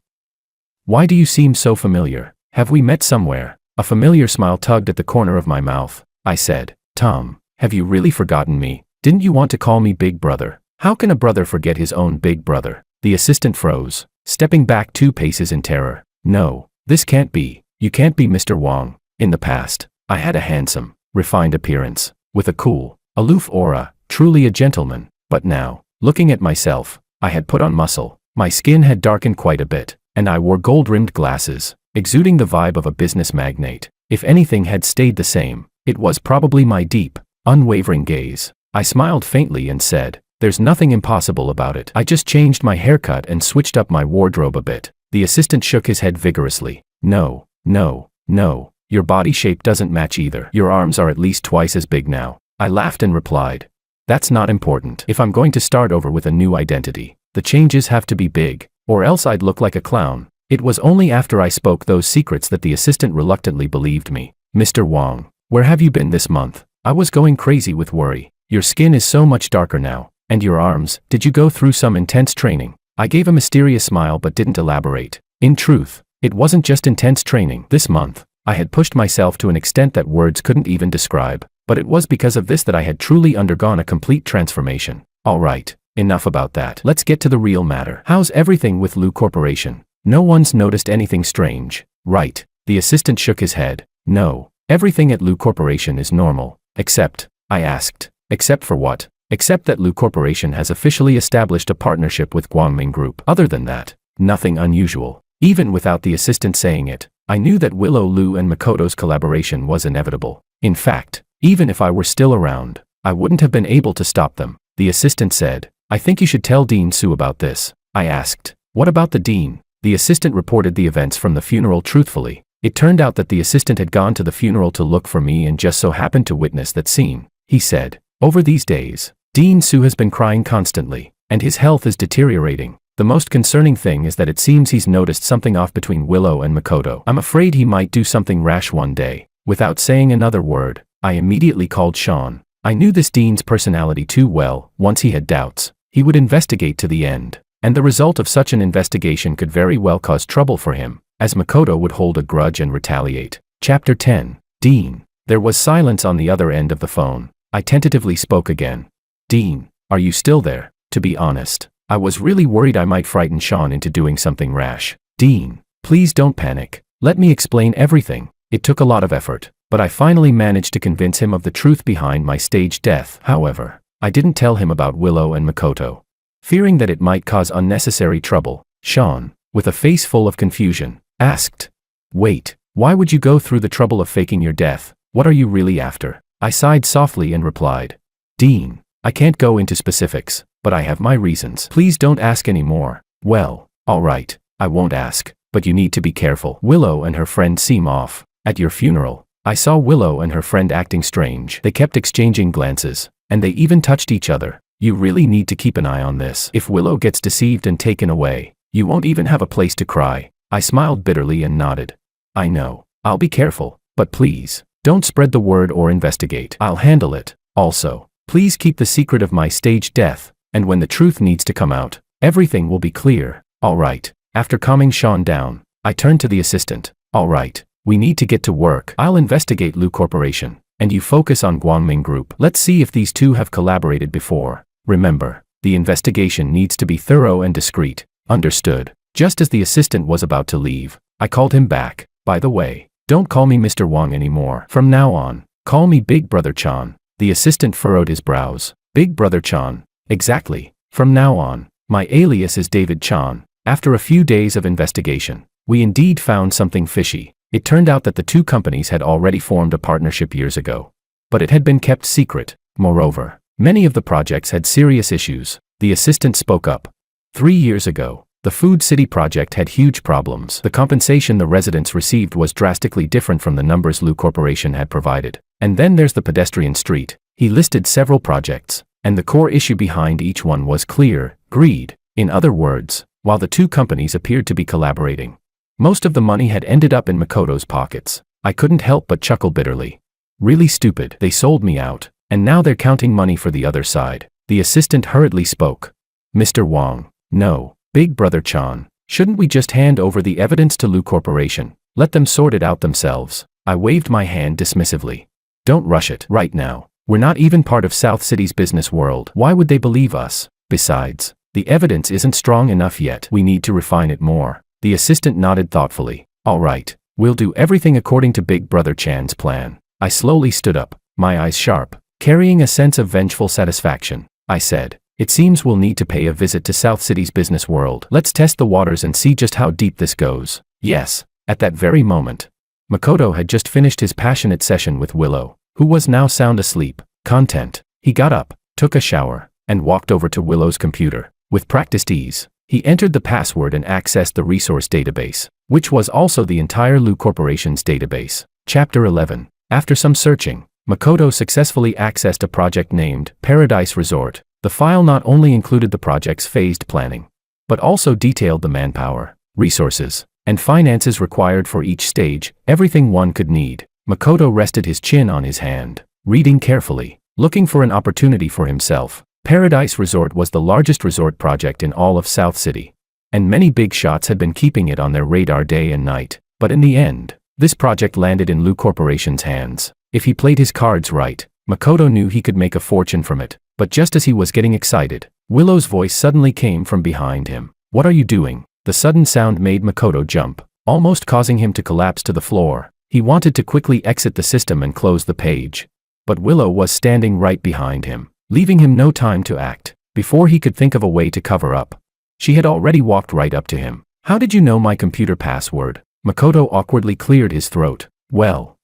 Why do you seem so familiar? Have we met somewhere? A familiar smile tugged at the corner of my mouth. I said, Tom, have you really forgotten me? Didn't you want to call me Big Brother? How can a brother forget his own big brother? The assistant froze, stepping back 2 paces in terror. No, this can't be. You can't be Mr. Wong. In the past, I had a handsome, refined appearance, with a cool, aloof aura, truly a gentleman. But now, looking at myself, I had put on muscle, my skin had darkened quite a bit, and I wore gold-rimmed glasses, exuding the vibe of a business magnate. If anything had stayed the same, it was probably my deep, unwavering gaze. I smiled faintly and said, There's nothing impossible about it. I just changed my haircut and switched up my wardrobe a bit. The assistant shook his head vigorously. No, no, no, your body shape doesn't match either. Your arms are at least twice as big now. I laughed and replied, That's not important. If I'm going to start over with a new identity, the changes have to be big, or else I'd look like a clown. It was only after I spoke those secrets that the assistant reluctantly believed me. Mr. Wong, where have you been this month? I was going crazy with worry. Your skin is so much darker now. And your arms, did you go through some intense training? I gave a mysterious smile but didn't elaborate. In truth, it wasn't just intense training. This month, I had pushed myself to an extent that words couldn't even describe. But it was because of this that I had truly undergone a complete transformation. Alright, enough about that. Let's get to the real matter. How's everything with Lu Corporation? No one's noticed anything strange, right? The assistant shook his head. No, everything at Lu Corporation is normal. Except, I asked, except for what? Except that Lu Corporation has officially established a partnership with Guangming Group. Other than that, nothing unusual. Even without the assistant saying it, I knew that Willow, Lu and Makoto's collaboration was inevitable. In fact, even if I were still around, I wouldn't have been able to stop them. The assistant said, I think you should tell Dean Su about this. I asked, what about the dean? The assistant reported the events from the funeral truthfully. It turned out that the assistant had gone to the funeral to look for me and just so happened to witness that scene. He said, over these days, Dean Su has been crying constantly, and his health is deteriorating. The most concerning thing is that it seems he's noticed something off between Willow and Makoto. I'm afraid he might do something rash one day. Without saying another word, I immediately called Sean. I knew this Dean's personality too well. Once he had doubts, he would investigate to the end, and the result of such an investigation could very well cause trouble for him, as Makoto would hold a grudge and retaliate. Chapter 10. Dean. There was silence on the other end of the phone. I tentatively spoke again. Dean, are you still there? To be honest, I was really worried I might frighten Sean into doing something rash. Dean, please don't panic. Let me explain everything. It took a lot of effort, but I finally managed to convince him of the truth behind my staged death. However, I didn't tell him about Willow and Makoto, fearing that it might cause unnecessary trouble. Sean, with a face full of confusion, asked, Wait, why would you go through the trouble of faking your death? What are you really after? I sighed softly and replied, Dean, I can't go into specifics, but I have my reasons. Please don't ask any more. Well, alright, I won't ask, but you need to be careful. Willow and her friend seem off. At your funeral, I saw Willow and her friend acting strange. They kept exchanging glances, and they even touched each other. You really need to keep an eye on this. If Willow gets deceived and taken away, you won't even have a place to cry. I smiled bitterly and nodded. I know, I'll be careful, but please, don't spread the word or investigate. I'll handle it. Also, please keep the secret of my staged death, and when the truth needs to come out, everything will be clear. Alright. After calming Sean down, I turned to the assistant. Alright, we need to get to work. I'll investigate Lu Corporation, and you focus on Guangming Group. Let's see if these two have collaborated before. Remember, the investigation needs to be thorough and discreet. Understood. Just as the assistant was about to leave, I called him back. By the way, don't call me Mr. Wang anymore. From now on, call me Big Brother Chan. The assistant furrowed his brows. Big Brother Chan. Exactly. From now on, my alias is David Chan. After a few days of investigation, we indeed found something fishy. It turned out that the two companies had already formed a partnership years ago. But it had been kept secret. Moreover, many of the projects had serious issues. The assistant spoke up. 3 years ago, the Food City project had huge problems. The compensation the residents received was drastically different from the numbers Lu Corporation had provided. And then there's the pedestrian street. He listed several projects, and the core issue behind each one was clear: greed. In other words, while the two companies appeared to be collaborating, most of the money had ended up in Makoto's pockets. I couldn't help but chuckle bitterly. Really stupid. They sold me out, and now they're counting money for the other side. The assistant hurriedly spoke. Mr. Wang. No, Big Brother Chan. Shouldn't we just hand over the evidence to Lu Corporation? Let them sort it out themselves. I waved my hand dismissively. Don't rush it. Right now, we're not even part of South City's business world. Why would they believe us? Besides, the evidence isn't strong enough yet. We need to refine it more. The assistant nodded thoughtfully. All right, we'll do everything according to Big Brother Chan's plan. I slowly stood up, my eyes sharp, carrying a sense of vengeful satisfaction. I said, it seems we'll need to pay a visit to South City's business world. Let's test the waters and see just how deep this goes. Yes. At that very moment, Makoto had just finished his passionate session with Willow, who was now sound asleep. Content. He got up, took a shower, and walked over to Willow's computer. With practiced ease, he entered the password and accessed the resource database, which was also the entire Lu Corporation's database. Chapter 11. After some searching, Makoto successfully accessed a project named Paradise Resort. The file not only included the project's phased planning, but also detailed the manpower, resources, and finances required for each stage, everything one could need. Makoto rested his chin on his hand, reading carefully, looking for an opportunity for himself. Paradise Resort was the largest resort project in all of South City, and many big shots had been keeping it on their radar day and night. But in the end, this project landed in Lu Corporation's hands. If he played his cards right, Makoto knew he could make a fortune from it. But just as he was getting excited, Willow's voice suddenly came from behind him. What are you doing? The sudden sound made Makoto jump, almost causing him to collapse to the floor. He wanted to quickly exit the system and close the page. But Willow was standing right behind him, leaving him no time to act. Before he could think of a way to cover up, she had already walked right up to him. How did you know my computer password? Makoto awkwardly cleared his throat. Well,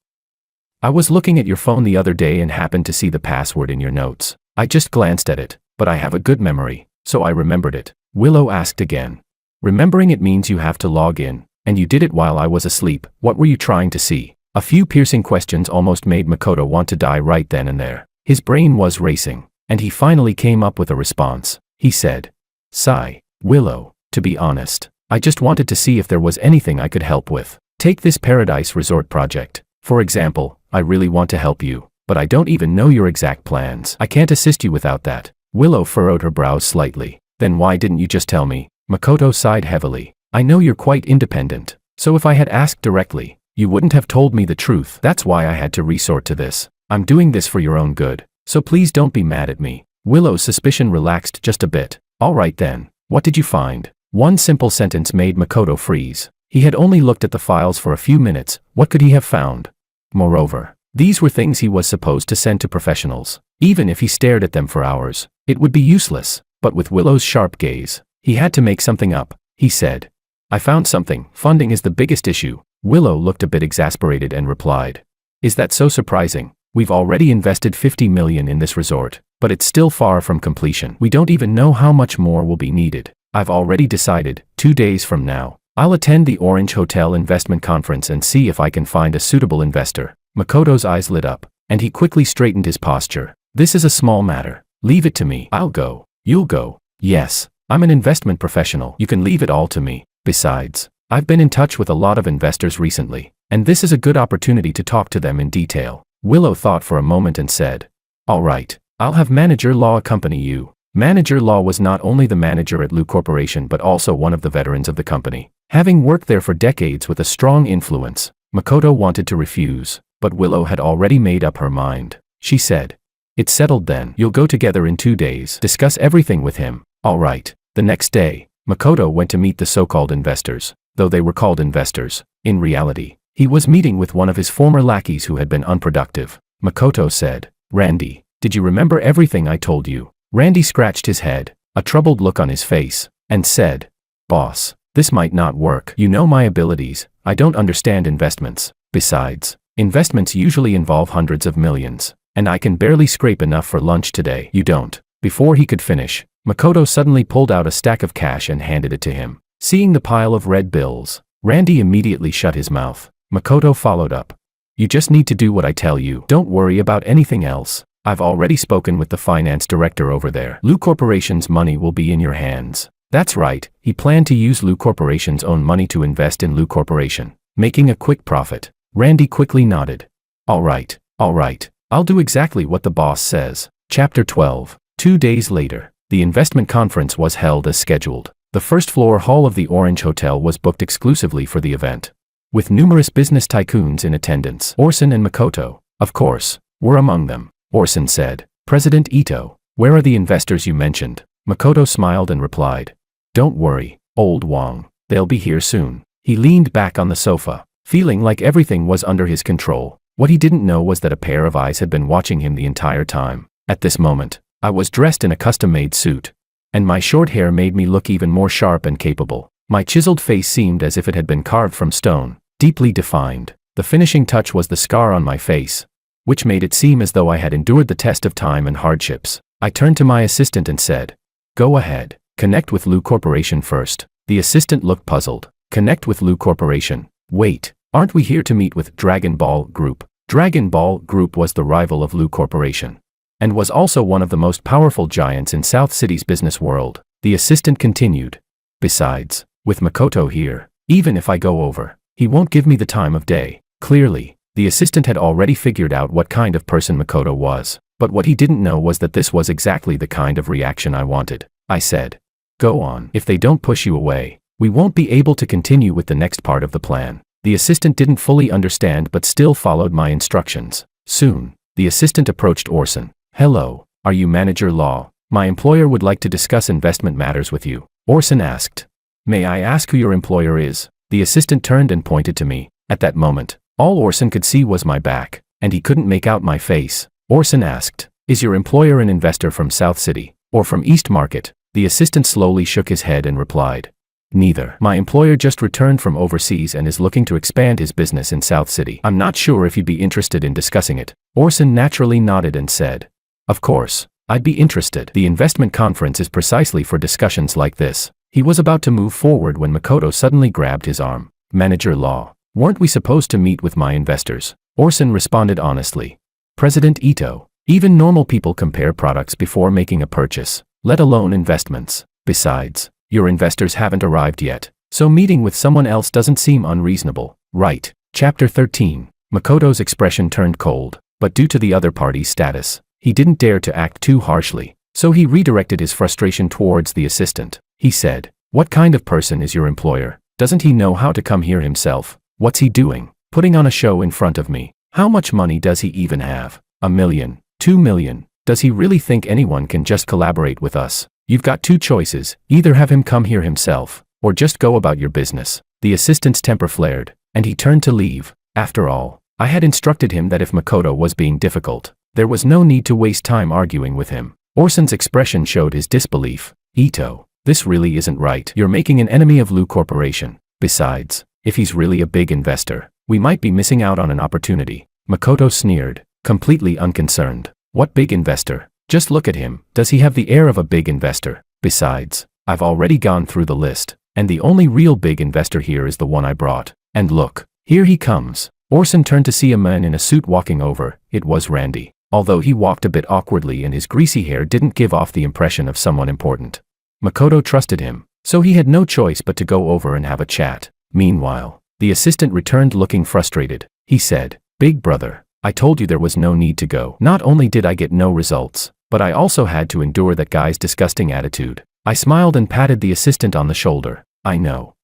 I was looking at your phone the other day and happened to see the password in your notes. I just glanced at it, but I have a good memory, so I remembered it. Willow asked again. Remembering it means you have to log in, and you did it while I was asleep. What were you trying to see? A few piercing questions almost made Makoto want to die right then and there. His brain was racing, and he finally came up with a response. He said, Sigh, Willow, to be honest, I just wanted to see if there was anything I could help with. Take this Paradise Resort project. For example, I really want to help you, but I don't even know your exact plans. I can't assist you without that. Willow furrowed her brows slightly. Then why didn't you just tell me? Makoto sighed heavily. I know you're quite independent, so if I had asked directly, you wouldn't have told me the truth. That's why I had to resort to this. I'm doing this for your own good, so please don't be mad at me. Willow's suspicion relaxed just a bit. All right then, what did you find? One simple sentence made Makoto freeze. He had only looked at the files for a few minutes. What could he have found? Moreover, these were things he was supposed to send to professionals. Even if he stared at them for hours, it would be useless. But with Willow's sharp gaze, he had to make something up. He said, I found something. Funding is the biggest issue. Willow looked a bit exasperated and replied, Is that so surprising? We've already invested 50 million in this resort, but it's still far from completion. We don't even know how much more will be needed. I've already decided, 2 days from now, I'll attend the Orange Hotel Investment Conference and see if I can find a suitable investor. Makoto's eyes lit up, and he quickly straightened his posture. This is a small matter. Leave it to me. I'll go. You'll go. Yes, I'm an investment professional. You can leave it all to me. Besides, I've been in touch with a lot of investors recently, and this is a good opportunity to talk to them in detail. Willow thought for a moment and said, All right, I'll have Manager Law accompany you. Manager Law was not only the manager at Lu Corporation but also one of the veterans of the company. Having worked there for decades with a strong influence, Makoto wanted to refuse, but Willow had already made up her mind. She said, It's settled then. You'll go together in 2 days. Discuss everything with him. All right. The next day, Makoto went to meet the so-called investors. Though they were called investors, in reality, He was meeting with one of his former lackeys who had been unproductive. Makoto said, "Randy, did you remember everything I told you?" Randy scratched his head, a troubled look on his face, and said, "Boss, this might not work. You know my abilities. I don't understand investments. Besides, investments usually involve hundreds of millions, and I can barely scrape enough for lunch today." "You don't." Before he could finish, Makoto suddenly pulled out a stack of cash and handed it to him. Seeing the pile of red bills, Randy immediately shut his mouth. Makoto followed up. "You just need to do what I tell you. Don't worry about anything else. I've already spoken with the finance director over there. Lu Corporation's money will be in your hands." That's right, he planned to use Lu Corporation's own money to invest in Lu Corporation, making a quick profit. Randy quickly nodded. All right, I'll do exactly what the boss says. Chapter 12. 2 days later, the investment conference was held as scheduled. The first-floor hall of the Orange Hotel was booked exclusively for the event, with numerous business tycoons in attendance. Orson and Makoto, of course, were among them. Orson said, "President Ito, where are the investors you mentioned?" Makoto smiled and replied, "Don't worry, old Wong, they'll be here soon." He leaned back on the sofa, feeling like everything was under his control. What he didn't know was that a pair of eyes had been watching him the entire time. At this moment, I was dressed in a custom-made suit, and my short hair made me look even more sharp and capable. My chiseled face seemed as if it had been carved from stone, deeply defined. The finishing touch was the scar on my face, which made it seem as though I had endured the test of time and hardships. I turned to my assistant and said, "Go ahead, connect with Lu Corporation first." The assistant looked puzzled. "Connect with Lu Corporation? Wait, aren't we here to meet with Dragon Ball Group?" Dragon Ball Group was the rival of Lu Corporation, and was also one of the most powerful giants in South City's business world. The assistant continued, "Besides, with Makoto here, even if I go over, he won't give me the time of day." Clearly, the assistant had already figured out what kind of person Makoto was, but what he didn't know was that this was exactly the kind of reaction I wanted. I said, "Go on. If they don't push you away, we won't be able to continue with the next part of the plan." The assistant didn't fully understand but still followed my instructions. Soon, the assistant approached Orson. "Hello, are you Manager Law? My employer would like to discuss investment matters with you." Orson asked, "May I ask who your employer is?" The assistant turned and pointed to me. At that moment, all Orson could see was my back, and he couldn't make out my face. Orson asked, "Is your employer an investor from South City, or from East Market?" The assistant slowly shook his head and replied, "Neither. My employer just returned from overseas and is looking to expand his business in South City. I'm not sure if you'd be interested in discussing it." Orson naturally nodded and said, "Of course, I'd be interested. The investment conference is precisely for discussions like this." He was about to move forward when Makoto suddenly grabbed his arm. "Manager Law, weren't we supposed to meet with my investors?" Orson responded honestly. "President Ito, even normal people compare products before making a purchase, let alone investments. Besides, your investors haven't arrived yet, so meeting with someone else doesn't seem unreasonable, right?" Chapter 13. Makoto's expression turned cold, but due to the other party's status, he didn't dare to act too harshly, so he redirected his frustration towards the assistant. He said, "What kind of person is your employer? Doesn't he know how to come here himself? What's he doing? Putting on a show in front of me? How much money does he even have? 1 million? 2 million? Does he really think anyone can just collaborate with us? You've got two choices, either have him come here himself, or just go about your business." The assistant's temper flared, and he turned to leave. After all, I had instructed him that if Makoto was being difficult, there was no need to waste time arguing with him. Orson's expression showed his disbelief. "Ito, this really isn't right. You're making an enemy of Lu Corporation. Besides, if he's really a big investor, we might be missing out on an opportunity." Makoto sneered, completely unconcerned. "What big investor? Just look at him. Does he have the air of a big investor? Besides, I've already gone through the list, and the only real big investor here is the one I brought. And look, here he comes." Orson turned to see a man in a suit walking over. It was Randy. Although he walked a bit awkwardly and his greasy hair didn't give off the impression of someone important. Makoto trusted him, so he had no choice but to go over and have a chat. Meanwhile, the assistant returned looking frustrated. He said, "Big brother, I told you there was no need to go. Not only did I get no results, but I also had to endure that guy's disgusting attitude." I smiled and patted the assistant on the shoulder. I know.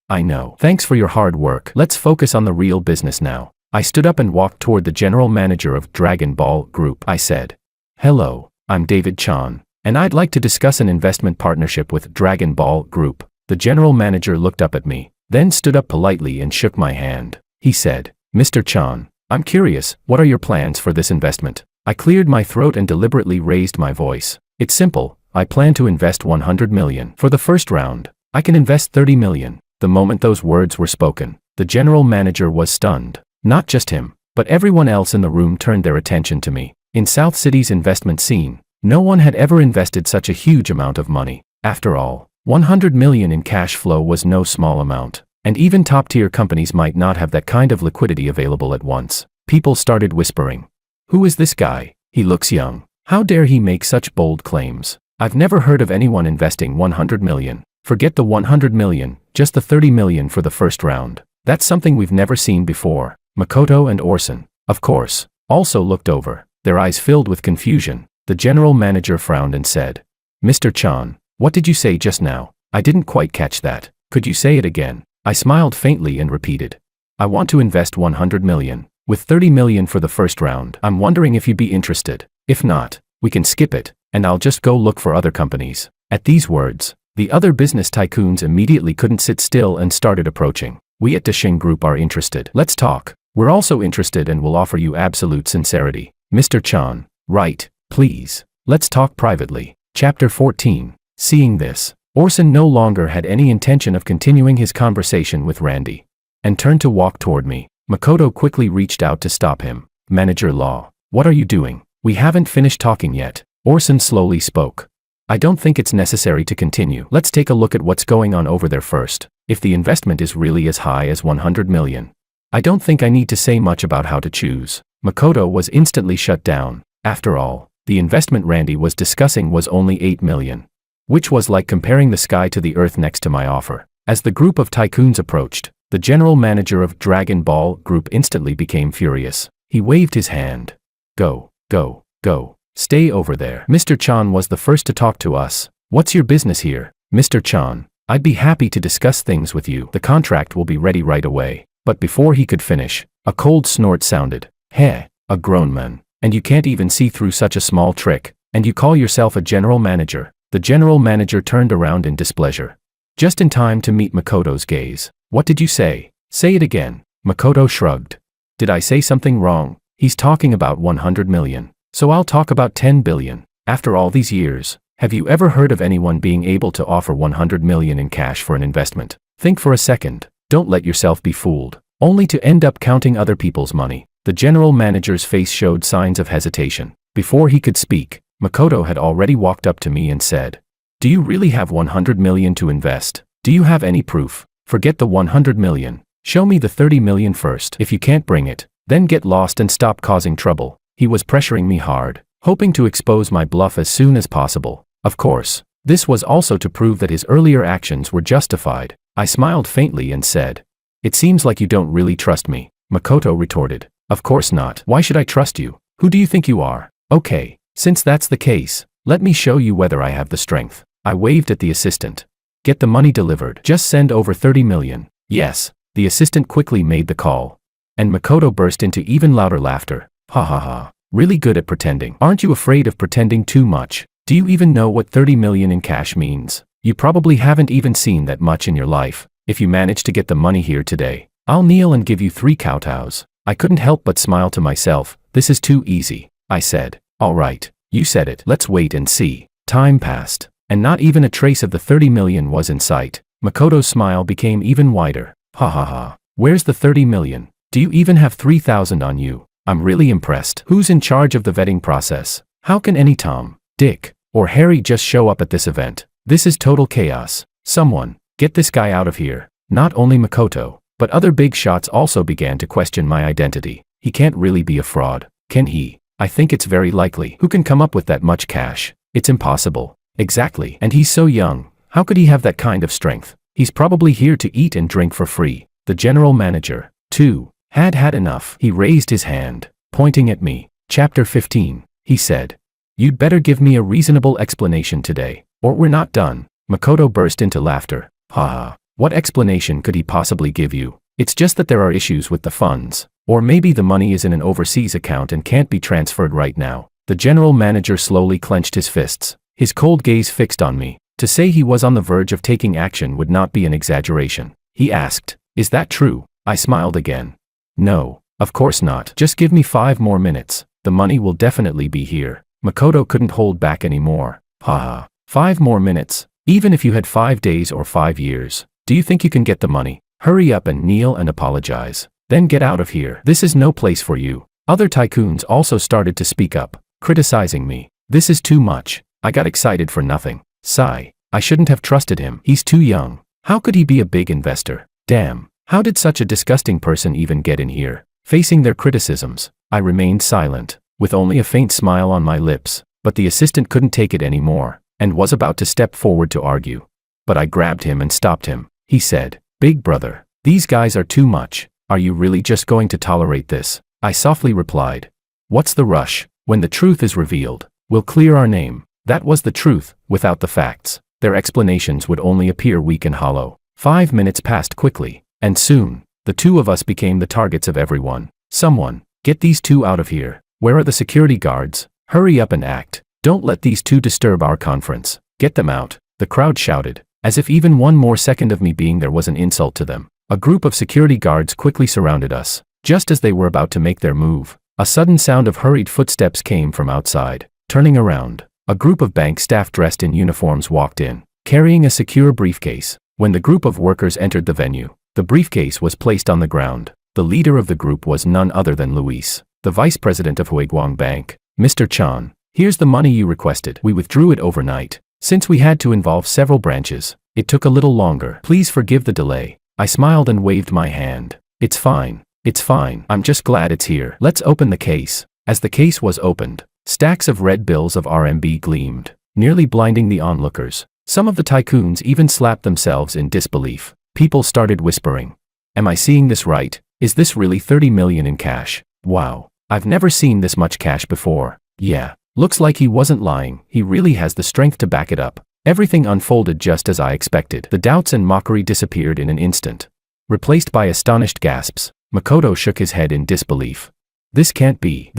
Thanks for your hard work. Let's focus on the real business now." I stood up and walked toward the general manager of Dragon Ball Group. I said, "Hello, I'm David Chan, and I'd like to discuss an investment partnership with Dragon Ball Group." The general manager looked up at me, then stood up politely and shook my hand. He said, Mr. Chan, I'm curious, what are your plans for this investment? I cleared my throat and deliberately raised my voice. It's simple, I plan to invest 100 million. For the first round, I can invest 30 million. The moment those words were spoken, the general manager was stunned. Not just him, but everyone else in the room turned their attention to me. In South City's investment scene, no one had ever invested such a huge amount of money. After all, 100 million in cash flow was no small amount, and even top-tier companies might not have that kind of liquidity available at once. People started whispering. Who is this guy? He looks young. How dare he make such bold claims? I've never heard of anyone investing 100 million. Forget the 100 million, just the 30 million for the first round. That's something we've never seen before. Makoto and Orson, of course, also looked over, their eyes filled with confusion. The general manager frowned and said, Mr. Chan, what did you say just now? I didn't quite catch that. Could you say it again? I smiled faintly and repeated. I want to invest 100 million. With 30 million for the first round. I'm wondering if you'd be interested. If not, we can skip it, and I'll just go look for other companies. At these words, the other business tycoons immediately couldn't sit still and started approaching. We at Dashing Group are interested. Let's talk. We're also interested and will offer you absolute sincerity. Mr. Chan, right, please. Let's talk privately. Chapter 14. Seeing this, Orson no longer had any intention of continuing his conversation with Randy, and turned to walk toward me. Makoto quickly reached out to stop him. Manager Law, what are you doing? We haven't finished talking yet. Orson slowly spoke. I don't think it's necessary to continue. Let's take a look at what's going on over there first. If the investment is really as high as 100 million, I don't think I need to say much about how to choose. Makoto was instantly shut down. After all, the investment Randy was discussing was only 8 million. Which was like comparing the sky to the earth next to my offer. As the group of tycoons approached, the general manager of Dragon Ball Group instantly became furious. He waved his hand. Go, go, go. Stay over there. Mr. Chan was the first to talk to us. What's your business here? Mr. Chan, I'd be happy to discuss things with you. The contract will be ready right away. But before he could finish, a cold snort sounded. Heh, a grown man. And you can't even see through such a small trick. And you call yourself a general manager. The general manager turned around in displeasure. Just in time to meet Makoto's gaze. What did you say? Say it again. Makoto shrugged. Did I say something wrong? He's talking about 100 million. So I'll talk about 10 billion. After all these years, have you ever heard of anyone being able to offer 100 million in cash for an investment? Think for a second. Don't let yourself be fooled. Only to end up counting other people's money. The general manager's face showed signs of hesitation. Before he could speak, Makoto had already walked up to me and said, Do you really have 100 million to invest? Do you have any proof? Forget the 100 million. Show me the 30 million first. If you can't bring it, then get lost and stop causing trouble. He was pressuring me hard, hoping to expose my bluff as soon as possible. Of course, this was also to prove that his earlier actions were justified. I smiled faintly and said, It seems like you don't really trust me. Makoto retorted, Of course not. Why should I trust you? Who do you think you are? Okay, since that's the case, let me show you whether I have the strength. I waved at the assistant. Get the money delivered. Just send over 30 million. Yes. The assistant quickly made the call. And Makoto burst into even louder laughter. Ha ha ha. Really good at pretending. Aren't you afraid of pretending too much? Do you even know what 30 million in cash means? You probably haven't even seen that much in your life. If you manage to get the money here today, I'll kneel and give you 3 kowtows. I couldn't help but smile to myself. This is too easy. I said. All right. You said it. Let's wait and see. Time passed, and not even a trace of the 30 million was in sight. Makoto's smile became even wider. Ha ha ha. Where's the 30 million? Do you even have 3,000 on you? I'm really impressed. Who's in charge of the vetting process? How can any Tom, Dick, or Harry just show up at this event? This is total chaos. Someone, get this guy out of here. Not only Makoto, but other big shots also began to question my identity. He can't really be a fraud, can he? I think it's very likely. Who can come up with that much cash? It's impossible. Exactly. And he's so young. How could he have that kind of strength? He's probably here to eat and drink for free. The general manager, too, had had enough. He raised his hand, pointing at me. Chapter 15, he said. You'd better give me a reasonable explanation today, or we're not done. Makoto burst into laughter. Ha ha. What explanation could he possibly give you? It's just that there are issues with the funds. Or maybe the money is in an overseas account and can't be transferred right now. The general manager slowly clenched his fists, his cold gaze fixed on me. To say he was on the verge of taking action would not be an exaggeration. He asked, Is that true? I smiled again. No, Of course not. Just give me 5 more minutes. The money will definitely be here. Makoto couldn't hold back anymore. Haha. 5 more minutes. Even if you had 5 days or 5 years, do you think you can get the money? Hurry up and kneel and apologize. Then get out of here. This is no place for you. Other tycoons also started to speak up, criticizing me. This is too much. I got excited for nothing. Sigh. I shouldn't have trusted him. He's too young. How could he be a big investor? Damn. How did such a disgusting person even get in here? Facing their criticisms, I remained silent, with only a faint smile on my lips, but the assistant couldn't take it anymore, and was about to step forward to argue. But I grabbed him and stopped him. He said, "Big brother, these guys are too much. Are you really just going to tolerate this?" I softly replied, "What's the rush? When the truth is revealed, we'll clear our name." That was the truth, without the facts. Their explanations would only appear weak and hollow. 5 minutes passed quickly, and soon, the two of us became the targets of everyone. Someone, get these two out of here. Where are the security guards? Hurry up and act. Don't let these two disturb our conference. Get them out. The crowd shouted, as if even one more second of me being there was an insult to them. A group of security guards quickly surrounded us. Just as they were about to make their move, a sudden sound of hurried footsteps came from outside. Turning around, a group of bank staff dressed in uniforms walked in, carrying a secure briefcase. When the group of workers entered the venue, the briefcase was placed on the ground. The leader of the group was none other than Luis, the vice president of Huiguang Bank. "Mr. Chan, here's the money you requested. We withdrew it overnight. Since we had to involve several branches, it took a little longer. Please forgive the delay." I smiled and waved my hand. "It's fine. It's fine. I'm just glad it's here. Let's open the case." As the case was opened, stacks of red bills of RMB gleamed, nearly blinding the onlookers. Some of the tycoons even slapped themselves in disbelief. People started whispering, "Am I seeing this right? Is this really 30 million in cash? Wow. I've never seen this much cash before." Yeah, looks like he wasn't lying. He really has the strength to back it up. Everything unfolded just as I expected. The doubts and mockery disappeared in an instant, replaced by astonished gasps. Makoto shook his head in disbelief. This can't be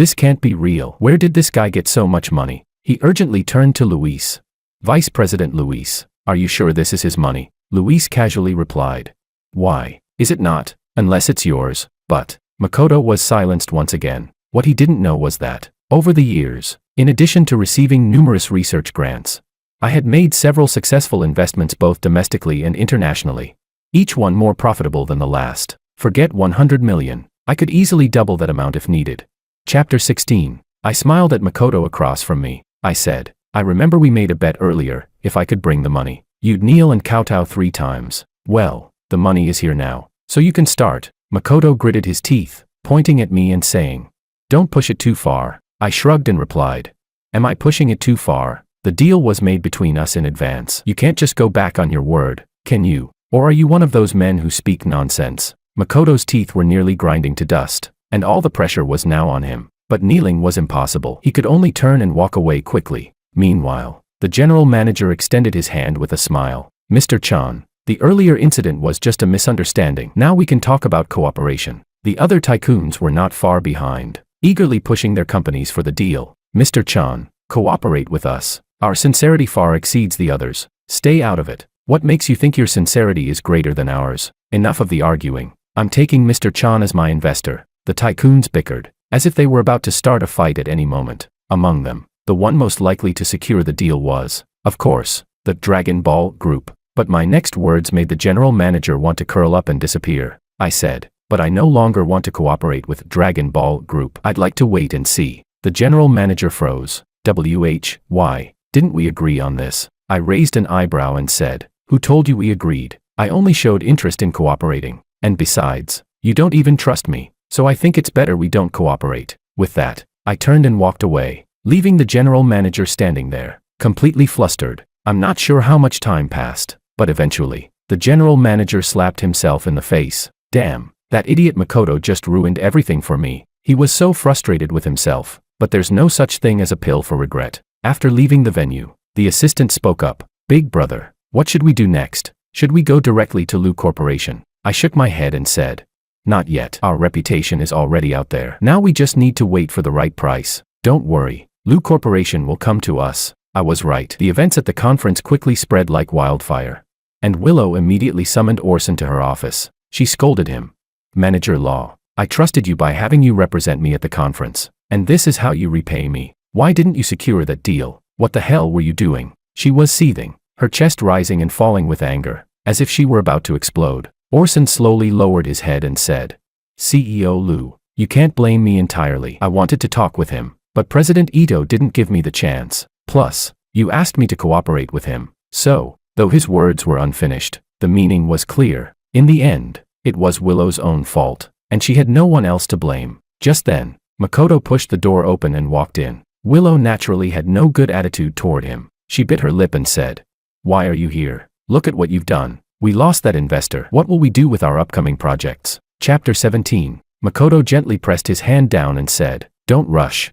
real. Where did this guy get so much money?" He urgently turned to Luis. "Vice President Luis, are you sure this is his money?" Luis casually replied. "Why, is it not? Unless it's yours." But Makoto was silenced once again. What he didn't know was that, over the years, in addition to receiving numerous research grants, I had made several successful investments both domestically and internationally, each one more profitable than the last. Forget 100 million. I could easily double that amount if needed. Chapter 16. I smiled at Makoto across from me. I said, "I remember we made a bet earlier. If I could bring the money, you'd kneel and kowtow 3 times. Well, the money is here now, so you can start." Makoto gritted his teeth, pointing at me and saying, "Don't push it too far." I shrugged and replied, "Am I pushing it too far? The deal was made between us in advance. You can't just go back on your word, can you? Or are you one of those men who speak nonsense?" Makoto's teeth were nearly grinding to dust, and all the pressure was now on him. But kneeling was impossible. He could only turn and walk away quickly. Meanwhile, the general manager extended his hand with a smile. "Mr. Chan, the earlier incident was just a misunderstanding. Now we can talk about cooperation." The other tycoons were not far behind, eagerly pushing their companies for the deal. "Mr. Chan, cooperate with us. Our sincerity far exceeds the others. Stay out of it. What makes you think your sincerity is greater than ours? Enough of the arguing. I'm taking Mr. Chan as my investor." The tycoons bickered, as if they were about to start a fight at any moment. Among them, the one most likely to secure the deal was, of course, the Dragon Ball Group. But my next words made the general manager want to curl up and disappear. I said, "But I no longer want to cooperate with Dragon Ball Group. I'd like to wait and see." The general manager froze. "Why? Didn't we agree on this?" I raised an eyebrow and said, "Who told you we agreed? I only showed interest in cooperating. And besides, you don't even trust me, so I think it's better we don't cooperate." With that, I turned and walked away, leaving the general manager standing there, completely flustered. I'm not sure how much time passed, but eventually, the general manager slapped himself in the face. Damn, that idiot Makoto just ruined everything for me. He was so frustrated with himself, but there's no such thing as a pill for regret. After leaving the venue, the assistant spoke up. "Big brother, what should we do next? Should we go directly to Lu Corporation?" I shook my head and said, "Not yet. Our reputation is already out there. Now we just need to wait for the right price. Don't worry, Lu Corporation will come to us." I was right. The events at the conference quickly spread like wildfire, and Willow immediately summoned Orson to her office. She scolded him. "Manager Law, I trusted you by having you represent me at the conference. And this is how you repay me. Why didn't you secure that deal? What the hell were you doing? She was seething, her chest rising and falling with anger, as if she were about to explode. Orson slowly lowered his head and said, CEO Liu, you can't blame me entirely. I wanted to talk with him, but President Ito didn't give me the chance. Plus, you asked me to cooperate with him. So, though his words were unfinished, the meaning was clear. In the end, it was Willow's own fault, and she had no one else to blame. Just then, Makoto pushed the door open and walked in. Willow naturally had no good attitude toward him. She bit her lip and said, "Why are you here? Look at what you've done. We lost that investor. What will we do with our upcoming projects?" Chapter 17. Makoto gently pressed his hand down and said, Don't rush.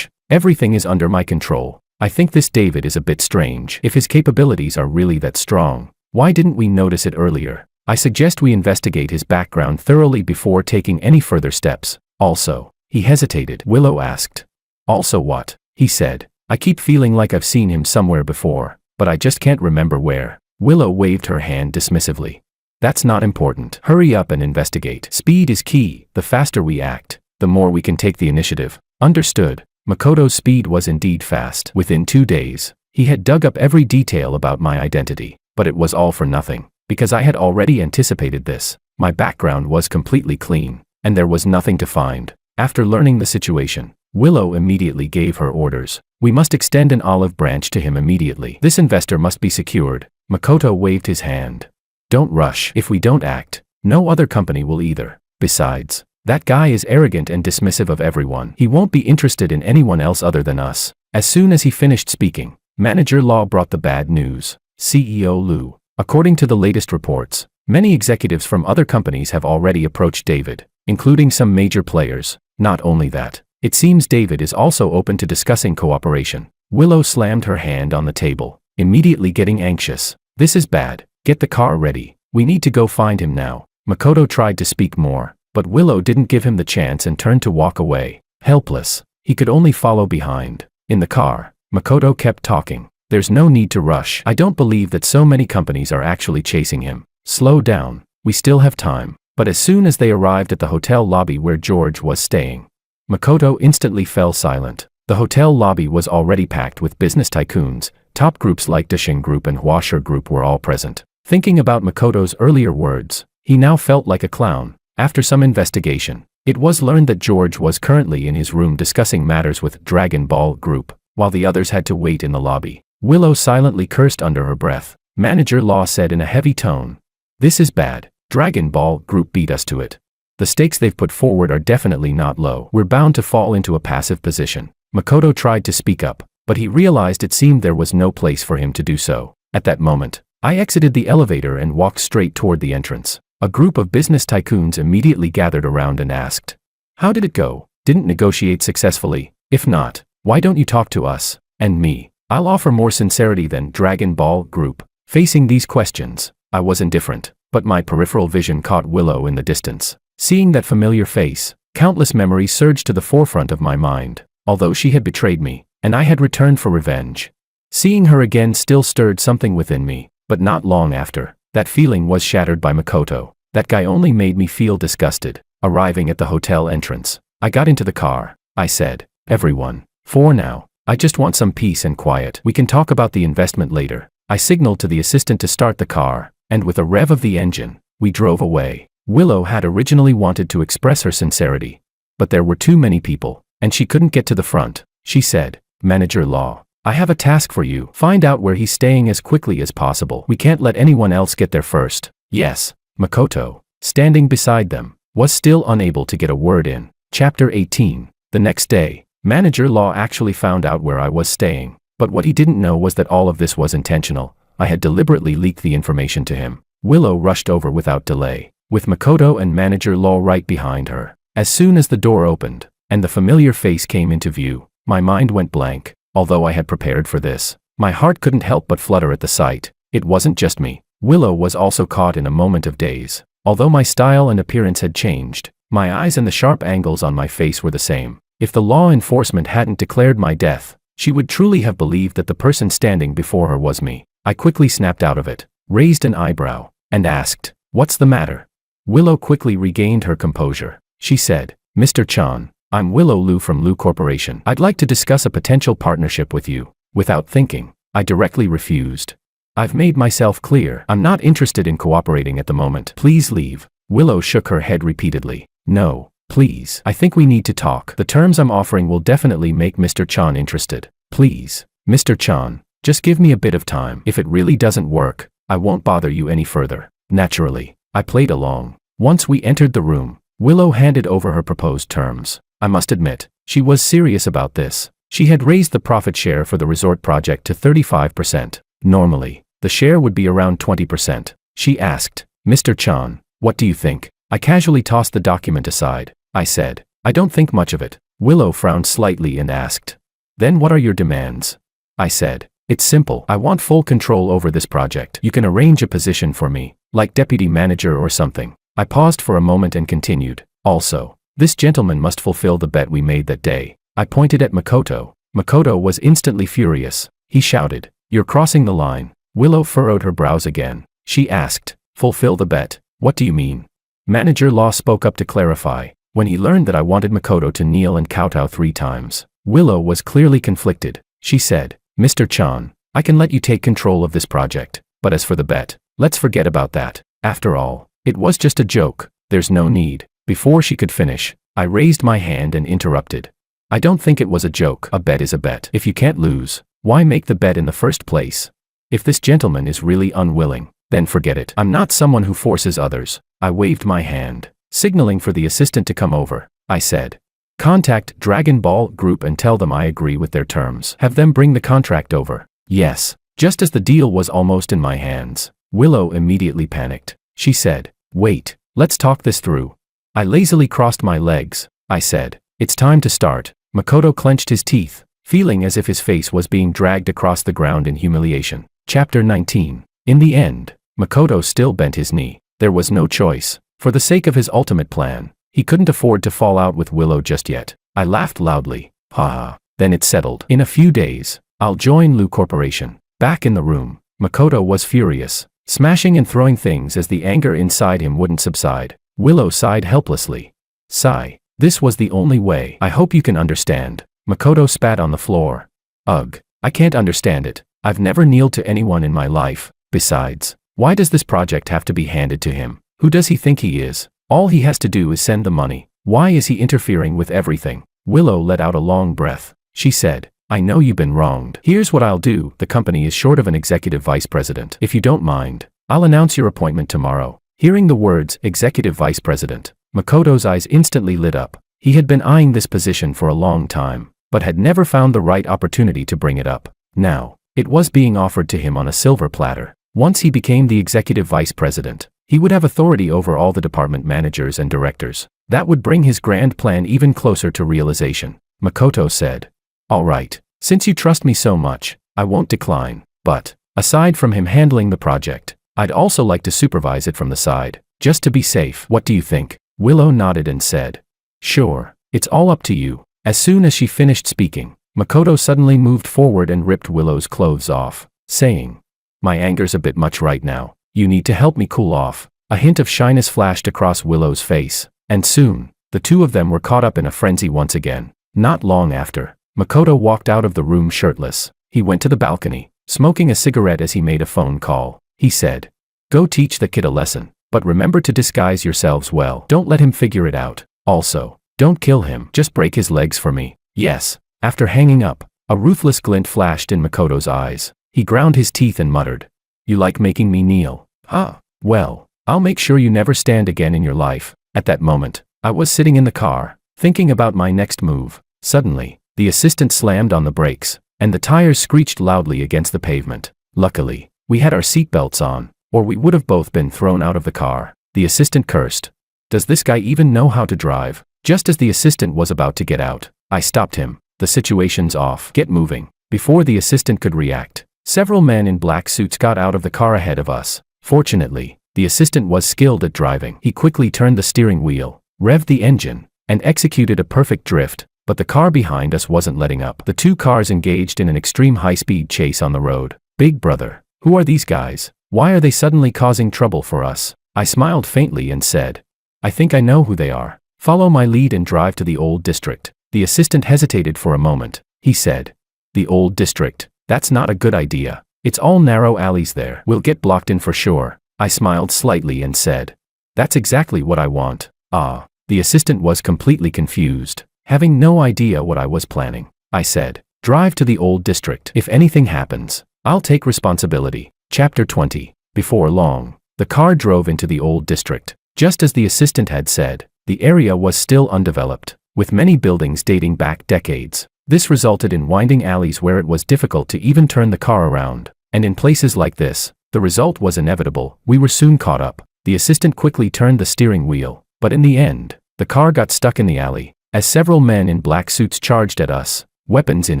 Everything is under my control. I think this David is a bit strange. If his capabilities are really that strong, why didn't we notice it earlier? I suggest we investigate his background thoroughly before taking any further steps. Also, he hesitated. Willow asked, "Also what?" He said, "I keep feeling like I've seen him somewhere before, but I just can't remember where." Willow waved her hand dismissively. "That's not important. Hurry up and investigate. Speed is key. The faster we act, the more we can take the initiative." Understood. Makoto's speed was indeed fast. Within 2 days, he had dug up every detail about my identity, but it was all for nothing, because I had already anticipated this. My background was completely clean, and there was nothing to find. After learning the situation, Willow immediately gave her orders. "We must extend an olive branch to him immediately. This investor must be secured." Makoto waved his hand. "Don't rush. If we don't act, no other company will either. Besides, that guy is arrogant and dismissive of everyone. He won't be interested in anyone else other than us." As soon as he finished speaking, Manager Law brought the bad news. CEO Liu. According to the latest reports, many executives from other companies have already approached David, including some major players. Not only that, it seems David is also open to discussing cooperation. Willow slammed her hand on the table, immediately getting anxious. "This is bad. Get the car ready. We need to go find him now." Makoto tried to speak more, but Willow didn't give him the chance and turned to walk away. Helpless, he could only follow behind. In the car, Makoto kept talking. "There's no need to rush. I don't believe that so many companies are actually chasing him. Slow down. We still have time." But as soon as they arrived at the hotel lobby where George was staying, Makoto instantly fell silent. The hotel lobby was already packed with business tycoons. Top groups like Dashing Group and Huasher Group were all present. Thinking about Makoto's earlier words, he now felt like a clown. After some investigation, it was learned that George was currently in his room discussing matters with Dragon Ball Group, while the others had to wait in the lobby. Willow silently cursed under her breath. Manager Law said in a heavy tone, "This is bad. Dragon Ball Group beat us to it. The stakes they've put forward are definitely not low. We're bound to fall into a passive position." Makoto tried to speak up, but he realized it seemed there was no place for him to do so. At that moment, I exited the elevator and walked straight toward the entrance. A group of business tycoons immediately gathered around and asked, "How did it go? Didn't negotiate successfully? If not, why don't you talk to us and me? I'll offer more sincerity than Dragon Ball Group." Facing these questions, I was indifferent, but my peripheral vision caught Willow in the distance. Seeing that familiar face, countless memories surged to the forefront of my mind. Although she had betrayed me, and I had returned for revenge, seeing her again still stirred something within me. But not long after, that feeling was shattered by Makoto. That guy only made me feel disgusted. Arriving at the hotel entrance, I got into the car. I said, "Everyone, for now, I just want some peace and quiet. We can talk about the investment later." I signaled to the assistant to start the car, and with a rev of the engine, we drove away. Willow had originally wanted to express her sincerity, but there were too many people, and she couldn't get to the front. She said, "Manager Law, I have a task for you. Find out where he's staying as quickly as possible. We can't let anyone else get there first." "Yes." Makoto, standing beside them, was still unable to get a word in. Chapter 18. The next day, Manager Law actually found out where I was staying, but what he didn't know was that all of this was intentional. I had deliberately leaked the information to him. Willow rushed over without delay, with Makoto and Manager Law right behind her. As soon as the door opened, and the familiar face came into view, my mind went blank. Although I had prepared for this, my heart couldn't help but flutter at the sight. It wasn't just me. Willow was also caught in a moment of daze. Although my style and appearance had changed, my eyes and the sharp angles on my face were the same. If the law enforcement hadn't declared my death, she would truly have believed that the person standing before her was me. I quickly snapped out of it, raised an eyebrow, and asked, "What's the matter?" Willow quickly regained her composure. She said, Mr. Chan, I'm Willow Liu from Liu Corporation. I'd like to discuss a potential partnership with you. Without thinking, I directly refused. I've made myself clear. I'm not interested in cooperating at the moment. Please leave. Willow shook her head repeatedly. No, please. I think we need to talk. The terms I'm offering will definitely make Mr. Chan interested. Please, Mr. Chan, just give me a bit of time. If it really doesn't work, I won't bother you any further. Naturally, I played along. Once we entered the room, Willow handed over her proposed terms. I must admit, she was serious about this. She had raised the profit share for the resort project to 35%. Normally, the share would be around 20%. She asked, Mr. Chan, what do you think? I casually tossed the document aside. I said, I don't think much of it. Willow frowned slightly and asked, then what are your demands? I said, it's simple. I want full control over this project. You can arrange a position for me, like deputy manager or something. I paused for a moment and continued. Also, this gentleman must fulfill the bet we made that day. I pointed at Makoto. Makoto was instantly furious. He shouted, you're crossing the line. Willow furrowed her brows again. She asked, fulfill the bet? What do you mean? Manager Law spoke up to clarify. When he learned that I wanted Makoto to kneel and kowtow 3 times, Willow was clearly conflicted. She said, Mr. Chan, I can let you take control of this project, but as for the bet, let's forget about that. After all, it was just a joke. There's no need. Before she could finish, I raised my hand and interrupted. I don't think it was a joke. A bet is a bet. If you can't lose, why make the bet in the first place? If this gentleman is really unwilling, then forget it. I'm not someone who forces others. I waved my hand, signaling for the assistant to come over. I said, contact Dragon Ball Group and tell them I agree with their terms. Have them bring the contract over. Yes. Just as the deal was almost in my hands, Willow immediately panicked. She said, wait, let's talk this through. I lazily crossed my legs. I said, it's time to start. Makoto clenched his teeth, feeling as if his face was being dragged across the ground in humiliation. Chapter 19. In the end, Makoto still bent his knee. There was no choice. For the sake of his ultimate plan, he couldn't afford to fall out with Willow just yet. I laughed loudly. Ha. Then it settled. In a few days, I'll join Liu Corporation. Back in the room, Makoto was furious, smashing and throwing things as the anger inside him wouldn't subside. Willow sighed helplessly. Sigh. This was the only way. I hope you can understand. Makoto spat on the floor. Ugh. I can't understand it. I've never kneeled to anyone in my life. Besides, why does this project have to be handed to him? Who does he think he is? All he has to do is send the money. Why is he interfering with everything? Willow let out a long breath. She said, I know you've been wronged. Here's what I'll do. The company is short of an executive vice president. If you don't mind, I'll announce your appointment tomorrow. Hearing the words, executive vice president, Makoto's eyes instantly lit up. He had been eyeing this position for a long time, but had never found the right opportunity to bring it up. Now, it was being offered to him on a silver platter. Once he became the executive vice president, he would have authority over all the department managers and directors. That would bring his grand plan even closer to realization. Makoto said, all right, since you trust me so much, I won't decline. But, aside from him handling the project, I'd also like to supervise it from the side, just to be safe. What do you think? Willow nodded and said, sure, it's all up to you. As soon as she finished speaking, Makoto suddenly moved forward and ripped Willow's clothes off, saying, my anger's a bit much right now. You need to help me cool off. A hint of shyness flashed across Willow's face, and soon, the two of them were caught up in a frenzy once again. Not long after, Makoto walked out of the room shirtless. He went to the balcony, smoking a cigarette as he made a phone call. He said, go teach the kid a lesson, but remember to disguise yourselves well. Don't let him figure it out. Also, don't kill him. Just break his legs for me. Yes. After hanging up, a ruthless glint flashed in Makoto's eyes. He ground his teeth and muttered, you like making me kneel? Huh? Well, I'll make sure you never stand again in your life. At that moment, I was sitting in the car, thinking about my next move. Suddenly, the assistant slammed on the brakes, and the tires screeched loudly against the pavement. Luckily, we had our seatbelts on, or we would have both been thrown out of the car. The assistant cursed. Does this guy even know how to drive? Just as the assistant was about to get out, I stopped him. The situation's off. Get moving. Before the assistant could react, several men in black suits got out of the car ahead of us. Fortunately, the assistant was skilled at driving. He quickly turned the steering wheel, revved the engine, and executed a perfect drift, but the car behind us wasn't letting up. The two cars engaged in an extreme high-speed chase on the road. Big brother, who are these guys? Why are they suddenly causing trouble for us? I smiled faintly and said, I think I know who they are. Follow my lead and drive to the old district. The assistant hesitated for a moment. He said, the old district? That's not a good idea. It's all narrow alleys there. We'll get blocked in for sure. I smiled slightly and said, that's exactly what I want. Ah. The assistant was completely confused, having no idea what I was planning. I said, drive to the old district. If anything happens, I'll take responsibility. Chapter 20. Before long, the car drove into the old district. Just as the assistant had said, the area was still undeveloped, with many buildings dating back decades. This resulted in winding alleys where it was difficult to even turn the car around. And in places like this, the result was inevitable. We were soon caught up. The assistant quickly turned the steering wheel, but in the end, the car got stuck in the alley. As several men in black suits charged at us, weapons in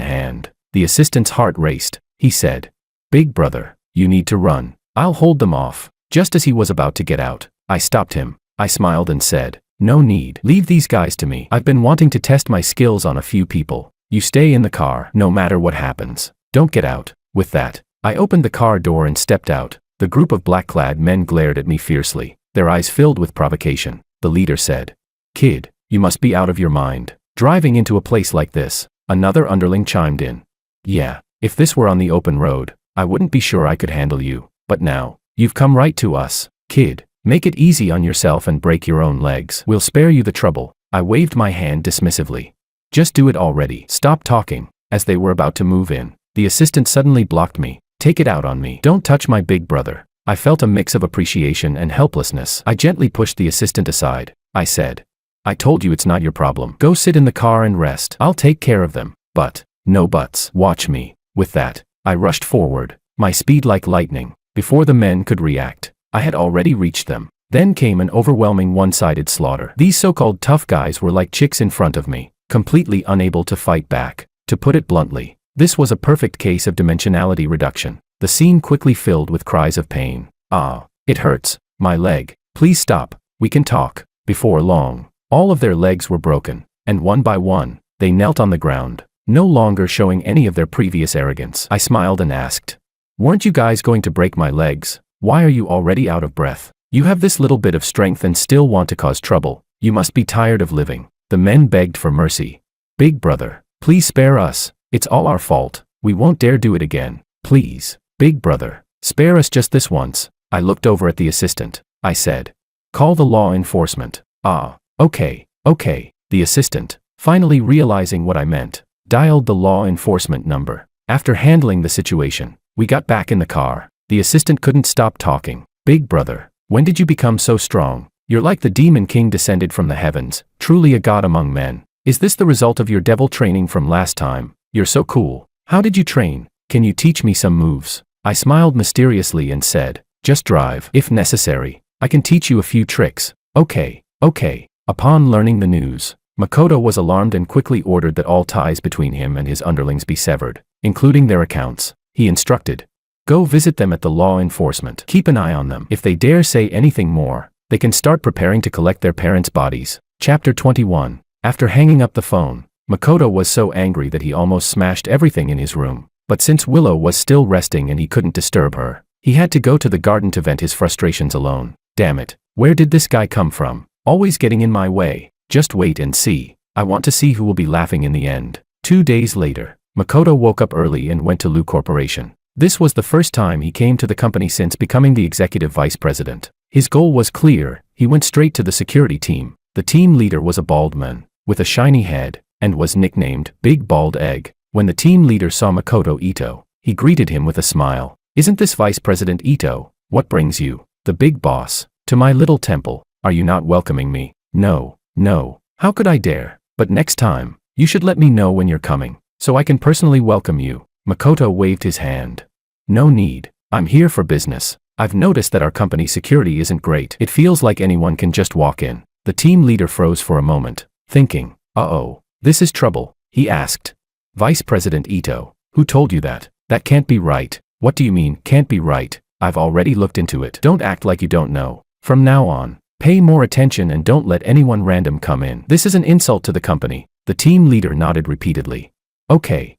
hand, the assistant's heart raced. He said, big brother, you need to run. I'll hold them off. Just as he was about to get out, I stopped him. I smiled and said, no need. Leave these guys to me. I've been wanting to test my skills on a few people. You stay in the car, no matter what happens. Don't get out. With that, I opened the car door and stepped out. The group of black-clad men glared at me fiercely, their eyes filled with provocation. The leader said, kid, you must be out of your mind. Driving into a place like this. Another underling chimed in. Yeah, if this were on the open road, I wouldn't be sure I could handle you. But now, you've come right to us. Kid, make it easy on yourself and break your own legs. We'll spare you the trouble. I waved my hand dismissively. Just do it already. Stop talking. As they were about to move in, the assistant suddenly blocked me. Take it out on me. Don't touch my big brother. I felt a mix of appreciation and helplessness. I gently pushed the assistant aside. I said, I told you it's not your problem. Go sit in the car and rest. I'll take care of them. But, no buts. Watch me. With that, I rushed forward, my speed like lightning. Before the men could react, I had already reached them. Then came an overwhelming one-sided slaughter. These so-called tough guys were like chicks in front of me, completely unable to fight back. To put it bluntly, this was a perfect case of dimensionality reduction. The scene quickly filled with cries of pain. Ah, it hurts. My leg. Please stop. We can talk. Before long, all of their legs were broken, and one by one, they knelt on the ground, no longer showing any of their previous arrogance. I smiled and asked, weren't you guys going to break my legs? Why are you already out of breath? You have this little bit of strength and still want to cause trouble. You must be tired of living. The men begged for mercy. Big brother, please spare us. It's all our fault. We won't dare do it again. Please, big brother, spare us just this once. I looked over at the assistant. I said, call the law enforcement. Ah, okay. The assistant, finally realizing what I meant, dialed the law enforcement number. After handling the situation, we got back in the car. The assistant couldn't stop talking. Big brother, when did you become so strong? You're like the demon king descended from the heavens, truly a god among men. Is this the result of your devil training from last time? You're so cool. How did you train? Can you teach me some moves? I smiled mysteriously and said, just drive. If necessary, I can teach you a few tricks. Okay. Upon learning the news, Makoto was alarmed and quickly ordered that all ties between him and his underlings be severed, including their accounts. He instructed, go visit them at the law enforcement. Keep an eye on them. If they dare say anything more, they can start preparing to collect their parents' bodies. Chapter 21. After hanging up the phone, Makoto was so angry that he almost smashed everything in his room. But since Willow was still resting and he couldn't disturb her, he had to go to the garden to vent his frustrations alone. Damn it, where did this guy come from? Always getting in my way. Just wait and see. I want to see who will be laughing in the end. 2 days later, Makoto woke up early and went to Lu Corporation. This was the first time he came to the company since becoming the executive vice president. His goal was clear. He went straight to the security team. The team leader was a bald man, with a shiny head, and was nicknamed Big Bald Egg. When the team leader saw Makoto Ito, he greeted him with a smile. Isn't this Vice President Ito? What brings you, the big boss, to my little temple? Are you not welcoming me? No. How could I dare? But next time, you should let me know when you're coming, so I can personally welcome you. Makoto waved his hand. No need. I'm here for business. I've noticed that our company's security isn't great. It feels like anyone can just walk in. The team leader froze for a moment, thinking, uh-oh, this is trouble. He asked, Vice President Ito, who told you that? That can't be right. What do you mean, can't be right? I've already looked into it. Don't act like you don't know. From now on, pay more attention and don't let anyone random come in. This is an insult to the company. The team leader nodded repeatedly. Okay,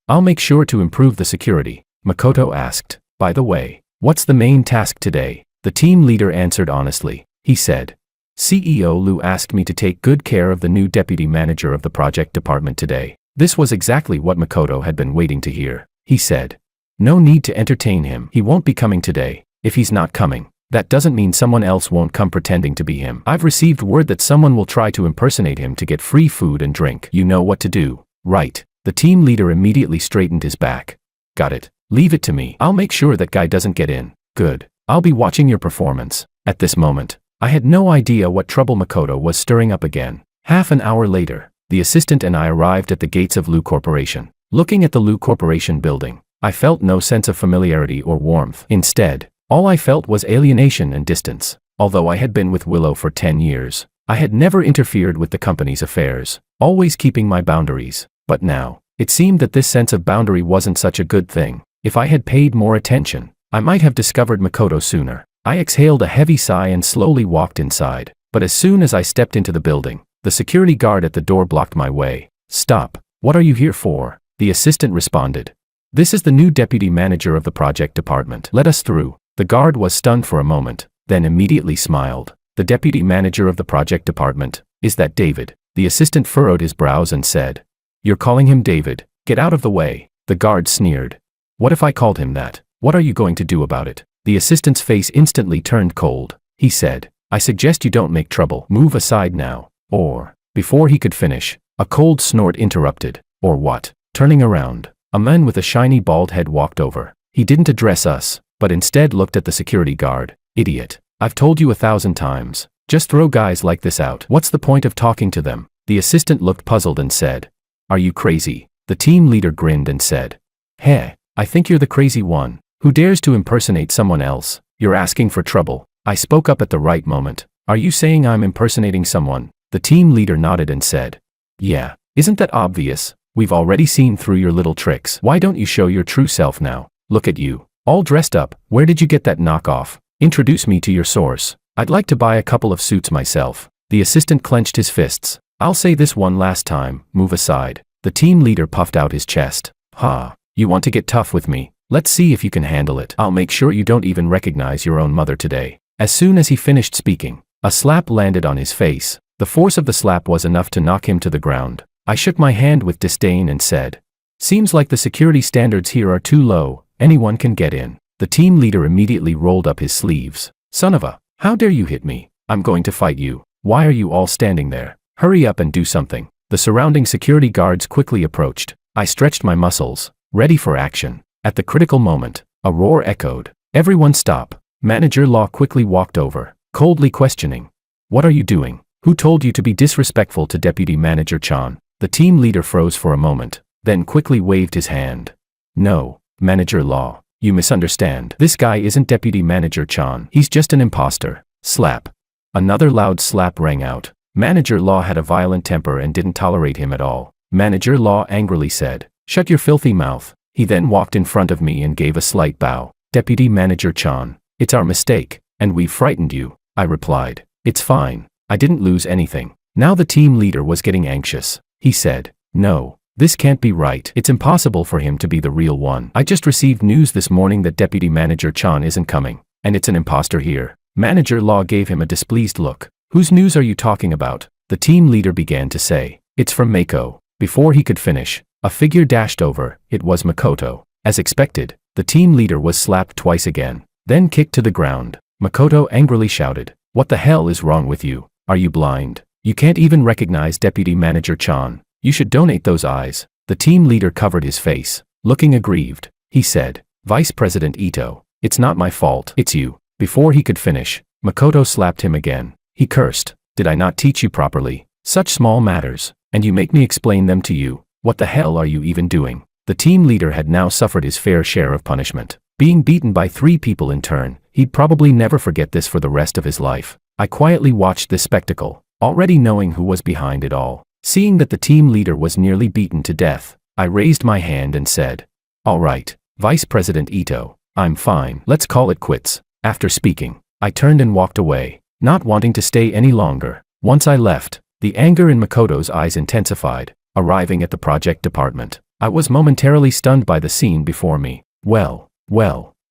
I'll make sure to improve the security. Makoto asked, by the way, what's the main task today? The team leader answered honestly. He said, CEO Lu asked me to take good care of the new deputy manager of the project department today. This was exactly what Makoto had been waiting to hear. He said, "No need to entertain him. He won't be coming today. If he's not coming, that doesn't mean someone else won't come pretending to be him. I've received word that someone will try to impersonate him to get free food and drink. You know what to do, right?" The team leader immediately straightened his back. "Got it. Leave it to me. I'll make sure that guy doesn't get in." "Good. I'll be watching your performance." At this moment, I had no idea what trouble Makoto was stirring up again. Half an hour later, the assistant and I arrived at the gates of Lu Corporation. Looking at the Lu Corporation building, I felt no sense of familiarity or warmth. Instead, all I felt was alienation and distance. Although I had been with Willow for 10 years, I had never interfered with the company's affairs, always keeping my boundaries. But now, it seemed that this sense of boundary wasn't such a good thing. If I had paid more attention, I might have discovered Makoto sooner. I exhaled a heavy sigh and slowly walked inside. But as soon as I stepped into the building, the security guard at the door blocked my way. "Stop. What are you here for?" the assistant responded. "This is the new deputy manager of the project department. Let us through." The guard was stunned for a moment, then immediately smiled. "The deputy manager of the project department, is that David?" The assistant furrowed his brows and said, "You're calling him David? Get out of the way." The guard sneered. "What if I called him that? What are you going to do about it?" The assistant's face instantly turned cold. He said, "I suggest you don't make trouble. Move aside now." Or, before he could finish, a cold snort interrupted. "Or what?" Turning around, a man with a shiny bald head walked over. He didn't address us, but instead looked at the security guard. "Idiot. I've told you 1,000 times. Just throw guys like this out. What's the point of talking to them?" The assistant looked puzzled and said, "Are you crazy?" The team leader grinned and said, "Hey, I think you're the crazy one. Who dares to impersonate someone else? You're asking for trouble." I spoke up at the right moment. "Are you saying I'm impersonating someone?" The team leader nodded and said, "Yeah, isn't that obvious? We've already seen through your little tricks. Why don't you show your true self now? Look at you, all dressed up. Where did you get that knockoff? Introduce me to your source. I'd like to buy a couple of suits myself." The assistant clenched his fists. "I'll say this one last time, move aside." The team leader puffed out his chest. "Ha, you want to get tough with me? Let's see if you can handle it. I'll make sure you don't even recognize your own mother today." As soon as he finished speaking, a slap landed on his face. The force of the slap was enough to knock him to the ground. I shook my hand with disdain and said, "Seems like the security standards here are too low. Anyone can get in." The team leader immediately rolled up his sleeves. "Son of a, how dare you hit me? I'm going to fight you. Why are you all standing there? Hurry up and do something." The surrounding security guards quickly approached. I stretched my muscles, ready for action. At the critical moment, a roar echoed. "Everyone stop." Manager Law quickly walked over, coldly questioning, "What are you doing? Who told you to be disrespectful to Deputy Manager Chan?" The team leader froze for a moment, then quickly waved his hand. "No, Manager Law, you misunderstand. This guy isn't Deputy Manager Chan. He's just an imposter." Slap. Another loud slap rang out. Manager Law had a violent temper and didn't tolerate him at all. Manager Law angrily said, "Shut your filthy mouth." He then walked in front of me and gave a slight bow. "Deputy Manager Chan, it's our mistake, and we've frightened you." I replied, "It's fine. I didn't lose anything." Now the team leader was getting anxious. He said, "No, this can't be right. It's impossible for him to be the real one. I just received news this morning that Deputy Manager Chan isn't coming, and it's an imposter here." Manager Law gave him a displeased look. "Whose news are you talking about?" The team leader began to say, "It's from Mako." Before he could finish, a figure dashed over. It was Makoto. As expected, the team leader was slapped twice again, then kicked to the ground. Makoto angrily shouted, "What the hell is wrong with you? Are you blind? You can't even recognize Deputy Manager Chan. You should donate those eyes." The team leader covered his face, looking aggrieved. He said, "Vice President Ito, it's not my fault. It's you." Before he could finish, Makoto slapped him again. He cursed, "Did I not teach you properly? Such small matters, and you make me explain them to you. What the hell are you even doing?" The team leader had now suffered his fair share of punishment. Being beaten by 3 people in turn, he'd probably never forget this for the rest of his life. I quietly watched this spectacle, already knowing who was behind it all. Seeing that the team leader was nearly beaten to death, I raised my hand and said, "All right, Vice President Ito, I'm fine. Let's call it quits." After speaking, I turned and walked away, not wanting to stay any longer. Once I left, the anger in Makoto's eyes intensified. Arriving at the project department, I was momentarily stunned by the scene before me. Well,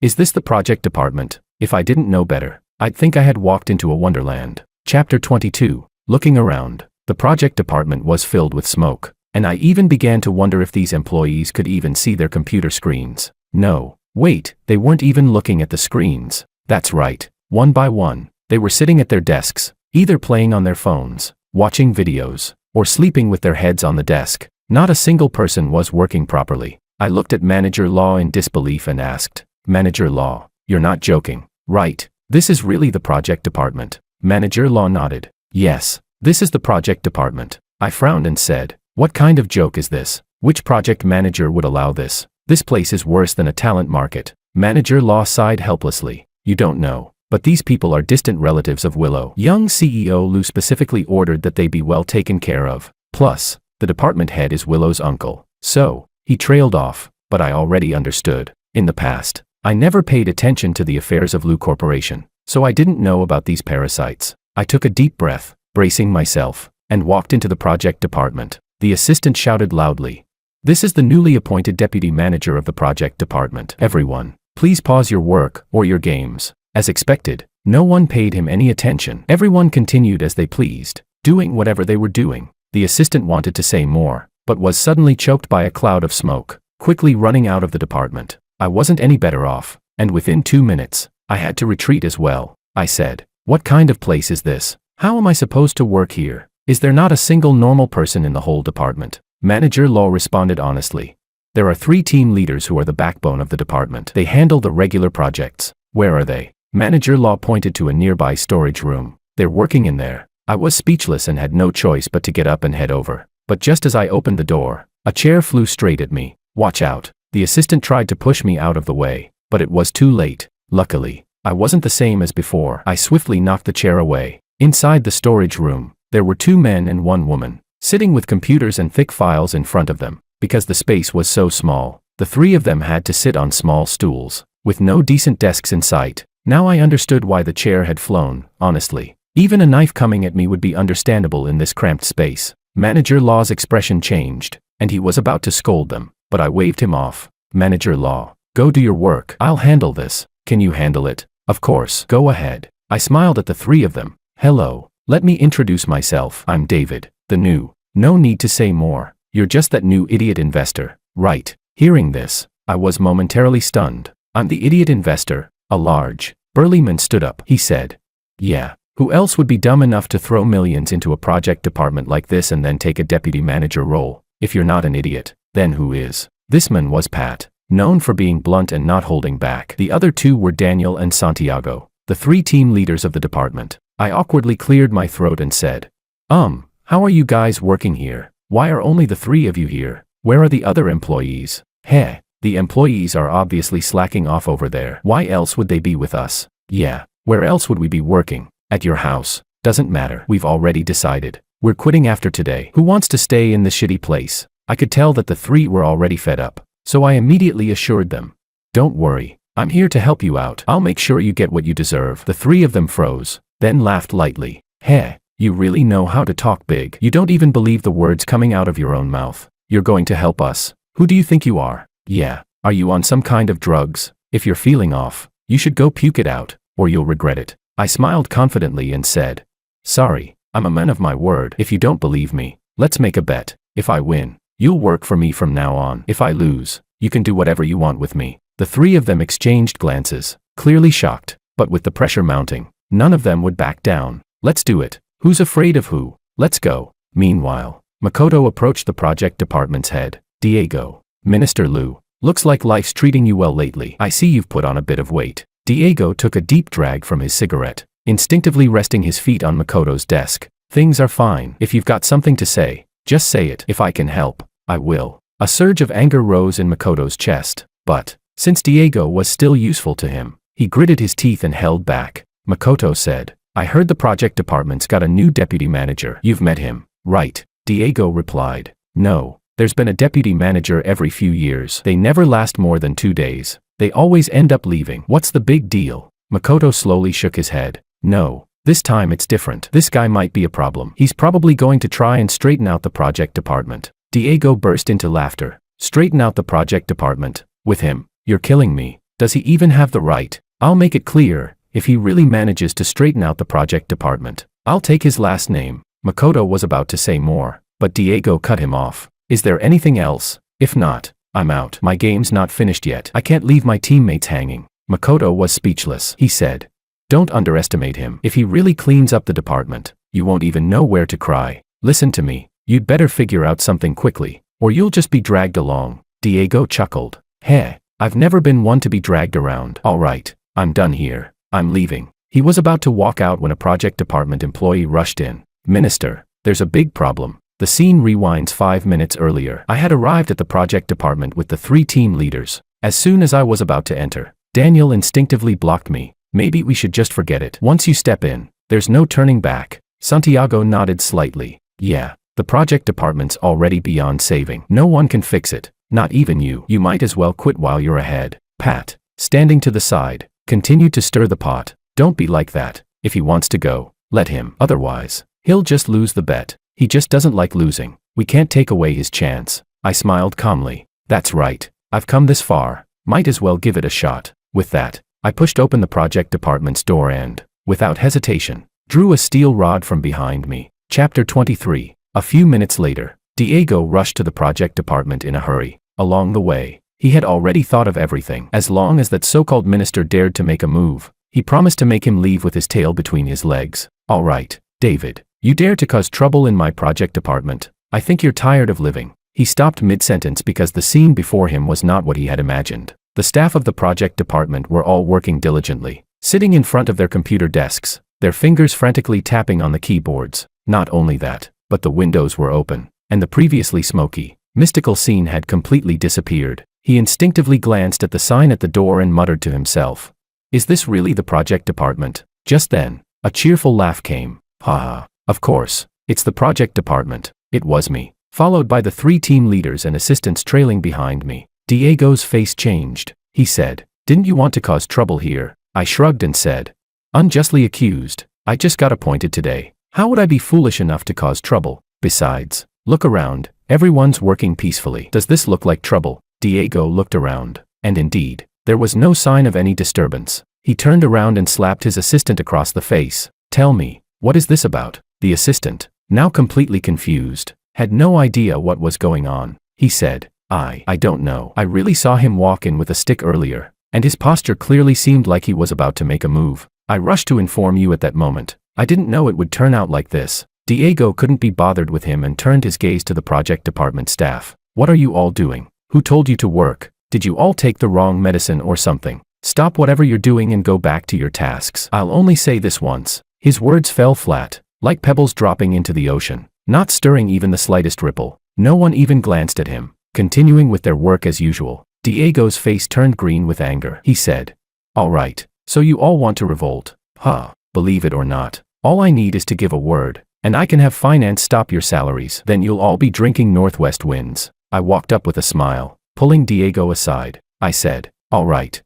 is this the project department? If I didn't know better, I'd think I had walked into a wonderland. Chapter 22. Looking around, the project department was filled with smoke, and I even began to wonder if these employees could even see their computer screens. No, wait, they weren't even looking at the screens. That's right. One by one, they were sitting at their desks, either playing on their phones, watching videos, or sleeping with their heads on the desk. Not a single person was working properly. I looked at Manager Law in disbelief and asked, Manager Law, you're not joking, right? This is really the project department. Manager Law nodded. Yes, this is the project department. I frowned and said, what kind of joke is this? Which project manager would allow this? This place is worse than a talent market. Manager Law sighed helplessly. You don't know, but these people are distant relatives of Willow. Young CEO Lou specifically ordered that they be well taken care of. Plus, the department head is Willow's uncle. So, he trailed off, but I already understood. In the past, I never paid attention to the affairs of Lou Corporation, so I didn't know about these parasites. I took a deep breath, bracing myself, and walked into the project department. The assistant shouted loudly, "This is the newly appointed deputy manager of the project department. Everyone, please pause your work or your games." As expected, no one paid him any attention. Everyone continued as they pleased, doing whatever they were doing. The assistant wanted to say more, but was suddenly choked by a cloud of smoke, quickly running out of the department. I wasn't any better off, and within 2 minutes, I had to retreat as well. I said, "What kind of place is this? How am I supposed to work here? Is there not a single normal person in the whole department?" Manager Law responded honestly. "There are 3 team leaders who are the backbone of the department. They handle the regular projects." "Where are they?" Manager Law pointed to a nearby storage room. "They're working in there." I was speechless and had no choice but to get up and head over. But just as I opened the door, a chair flew straight at me. "Watch out." The assistant tried to push me out of the way, but it was too late. Luckily, I wasn't the same as before. I swiftly knocked the chair away. Inside the storage room, there were 2 men and 1 woman, sitting with computers and thick files in front of them. Because the space was so small, the 3 of them had to sit on small stools, with no decent desks in sight. Now I understood why the chair had flown, honestly. Even a knife coming at me would be understandable in this cramped space. Manager Law's expression changed, and he was about to scold them, but I waved him off. "Manager Law, go do your work. I'll handle this." "Can you handle it?" "Of course, go ahead." I smiled at the 3 of them. "Hello, let me introduce myself. I'm David, the new." "No need to say more. You're just that new idiot investor, right?" Hearing this, I was momentarily stunned. "I'm the idiot investor." A large, burly man stood up. He said, "Yeah. Who else would be dumb enough to throw millions into a project department like this and then take a deputy manager role? If you're not an idiot, then who is?" This man was Pat, known for being blunt and not holding back. The other 2 were Daniel and Santiago, the 3 team leaders of the department. I awkwardly cleared my throat and said, How are you guys working here? Why are only the 3 of you here? Where are the other employees?" "Heh, the employees are obviously slacking off over there. Why else would they be with us?" "Yeah, where else would we be working? At your house. Doesn't matter. We've already decided. We're quitting after today. Who wants to stay in this shitty place?" I could tell that the 3 were already fed up, so I immediately assured them, "Don't worry, I'm here to help you out. I'll make sure you get what you deserve." The 3 of them froze, then laughed lightly. "Heh, you really know how to talk big. You don't even believe the words coming out of your own mouth. You're going to help us? Who do you think you are? Yeah, are you on some kind of drugs? If you're feeling off, you should go puke it out, or you'll regret it." I smiled confidently and said, "Sorry, I'm a man of my word. If you don't believe me, let's make a bet. If I win, you'll work for me from now on. If I lose, you can do whatever you want with me." The 3 of them exchanged glances, clearly shocked, but with the pressure mounting, none of them would back down. "Let's do it. Who's afraid of who? Let's go." Meanwhile, Makoto approached the project department's head. "Diego, Minister Lou, looks like life's treating you well lately. I see you've put on a bit of weight." Diego took a deep drag from his cigarette, instinctively resting his feet on Makoto's desk. "Things are fine. If you've got something to say, just say it. If I can help, I will." A surge of anger rose in Makoto's chest, but, since Diego was still useful to him, he gritted his teeth and held back. Makoto said, "I heard the project department's got a new deputy manager. You've met him, right?" Diego replied, "No, there's been a deputy manager every few years. They never last more than 2 days. They always end up leaving." "What's the big deal?" Makoto slowly shook his head. "No, this time it's different. This guy might be a problem. He's probably going to try and straighten out the project department." Diego burst into laughter. "Straighten out the project department? With him? You're killing me. Does he even have the right?" "I'll make it clear, if he really manages to straighten out the project department, I'll take his last name. Makoto was about to say more, but Diego cut him off. Is there anything else? If not, I'm out. My game's not finished yet. I can't leave my teammates hanging. Makoto was speechless. He said, don't underestimate him. If he really cleans up the department, you won't even know where to cry. Listen to me. You'd better figure out something quickly, or you'll just be dragged along. Diego chuckled. Heh, I've never been one to be dragged around. All right, I'm done here. I'm leaving. He was about to walk out when a project department employee rushed in. Minister, there's a big problem. The scene rewinds 5 minutes earlier. I had arrived at the project department with the 3 team leaders. As soon as I was about to enter, Daniel instinctively blocked me. Maybe we should just forget it. Once you step in, there's no turning back. Santiago nodded slightly. Yeah, the project department's already beyond saving. No one can fix it, not even you. You might as well quit while you're ahead. Pat, standing to the side, continued to stir the pot. Don't be like that. If he wants to go, let him. Otherwise, he'll just lose the bet. He just doesn't like losing. We can't take away his chance. I smiled calmly. That's right. I've come this far. Might as well give it a shot. With that, I pushed open the project department's door and, without hesitation, drew a steel rod from behind me. Chapter 23. A few minutes later, Diego rushed to the project department in a hurry. Along the way, he had already thought of everything. As long as that so-called minister dared to make a move, he promised to make him leave with his tail between his legs. All right, David, you dare to cause trouble in my project department. I think you're tired of living. He stopped mid-sentence because the scene before him was not what he had imagined. The staff of the project department were all working diligently, sitting in front of their computer desks, their fingers frantically tapping on the keyboards. Not only that, but the windows were open, and the previously smoky, mystical scene had completely disappeared. He instinctively glanced at the sign at the door and muttered to himself, is this really the project department? Just then, a cheerful laugh came. Haha, of course, it's the project department. It was me, followed by the 3 team leaders and assistants trailing behind me. Diego's face changed. He said, didn't you want to cause trouble here? I shrugged and said, unjustly accused. I just got appointed today. How would I be foolish enough to cause trouble? Besides, look around. Everyone's working peacefully. Does this look like trouble? Diego looked around, and indeed, there was no sign of any disturbance. He turned around and slapped his assistant across the face. Tell me, what is this about? The assistant, now completely confused, had no idea what was going on. He said, I don't know. I really saw him walk in with a stick earlier, and his posture clearly seemed like he was about to make a move. I rushed to inform you at that moment. I didn't know it would turn out like this. Diego couldn't be bothered with him and turned his gaze to the project department staff. What are you all doing? Who told you to work? Did you all take the wrong medicine or something? Stop whatever you're doing and go back to your tasks. I'll only say this once. His words fell flat, like pebbles dropping into the ocean, not stirring even the slightest ripple. No one even glanced at him, continuing with their work as usual. Diego's face turned green with anger. He said, all right, so you all want to revolt? Huh, believe it or not, all I need is to give a word, and I can have finance stop your salaries. Then you'll all be drinking Northwest winds. I walked up with a smile, pulling Diego aside. I said, all right,